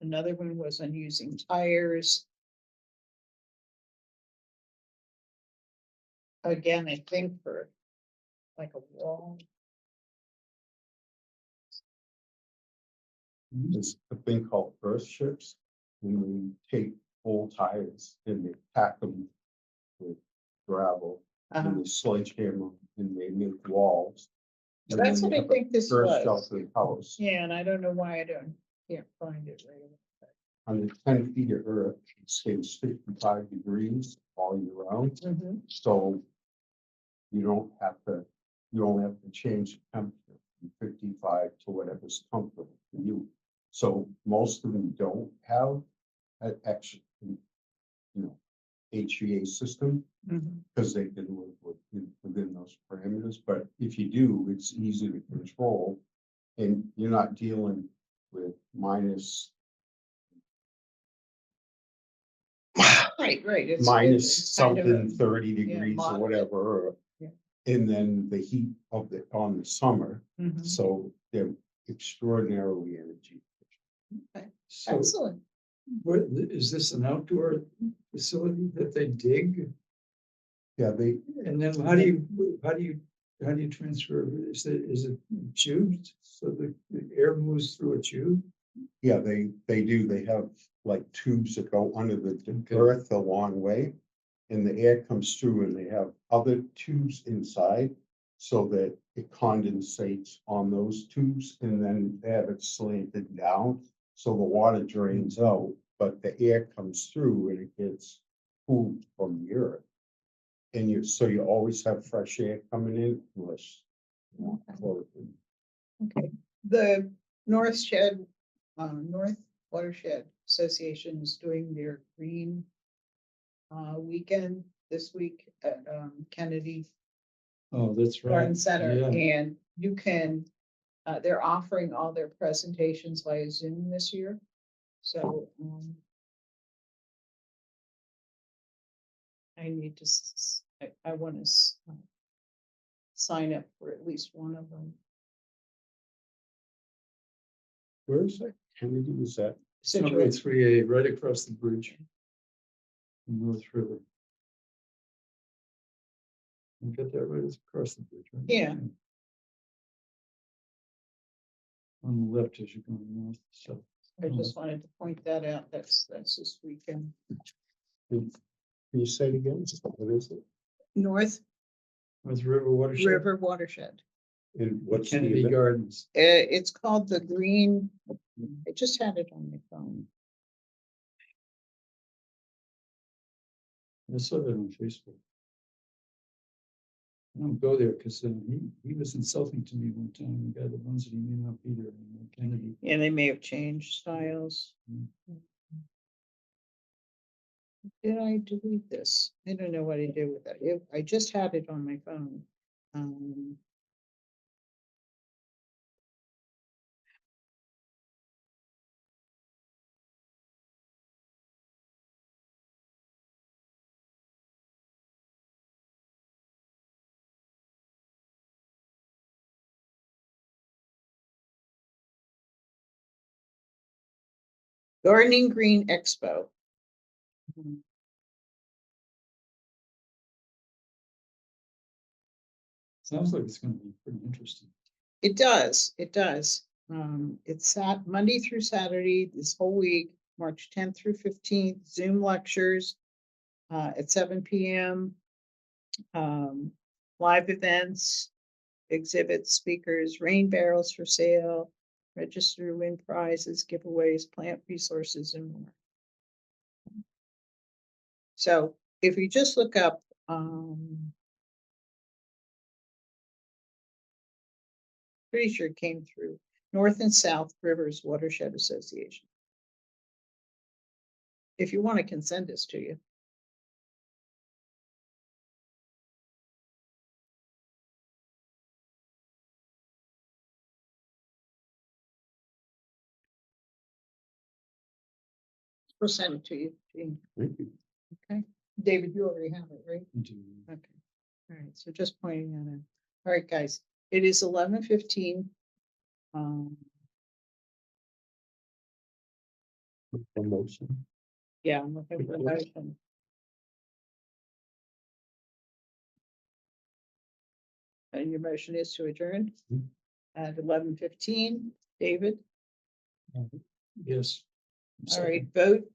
Another one was on using tires. Again, I think for like a wall. There's a thing called earth ships, when we take old tires and they pack them with gravel and they sledgehammer and they make walls. And That's then what you I have a think this earth was. shelter house. Yeah, and I don't know why can't find it right away. Under 10 feet of earth, it stays 55 degrees all year round. Mhm. So you don't have to change the temperature from 55 to whatever's comfortable for you. So most of them don't have an extra, HVA system, Mhm. because they can live within those parameters. But if you do, it's easy to control, and you're not dealing with minus Right. minus it's kind of a- something 30 degrees or moderate. whatever. Yeah. And then the heat on the summer, Mhm. so they're extraordinarily energy. So Excellent. what, is this an outdoor facility that they dig? Yeah, they, And then how do you transfer? Is it tubed so the air moves through a tube? yeah, they do, they have like tubes that go under the Okay. earth a long way. And the air comes through and they have other tubes inside so that it condensates on those tubes, and then they have it slanted down. So the water drains out, but the air comes through and it gets cooled from the earth. And so you always have fresh air coming in unless. you want to close it. Okay, the North Watershed Association is doing their green weekend this week at Kennedy Oh, that's right. Garden Center, Yeah. and you can, they're offering all their presentations via Zoom this year. So I need to, I want to sign up for at least one of them. Where is that? Kennedy, is that? It's on Route 3A, right across the bridge. in North River. You get that right, it's across the bridge, right? Yeah. On the left as you're going north, so. I just wanted to point that out. That's this weekend. Can you say it again? What is it? North North River Watershed. River Watershed. And what's the Kennedy event? Gardens. It's called the Green. I just had it on my phone. I saw that on Facebook. I don't go there because he was insulting to me one time, the guy that runs it, he may not be there anymore, Kennedy. Yeah, they may have changed styles. Did I delete this? I don't know what I did with that. I just had it on my phone. Gardening Green Expo. Sounds like it's gonna be pretty interesting. It does. It's Monday through Saturday, this whole week, March 10th through 15th, Zoom lectures at 7 p.m. Live events, exhibits, speakers, rain barrels for sale, register to win prizes, giveaways, plant resources, and more. So if you just look up pretty sure it came through North and South Rivers Watershed Association. If you want, I can send this to you. We'll send it to you, Jean. Thank you. Okay, David, you already have it, right? into- Okay, all right, so just pointing that out. All right, guys, it is 11:15. Promotion. Yeah, I'm looking for a motion. And your motion is to adjourn Mhm. at 11:15. David, Yes. all right, vote.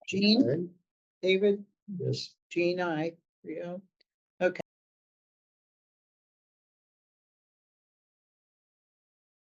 Jean, Okay. David, Yes. Jean, I, Rio.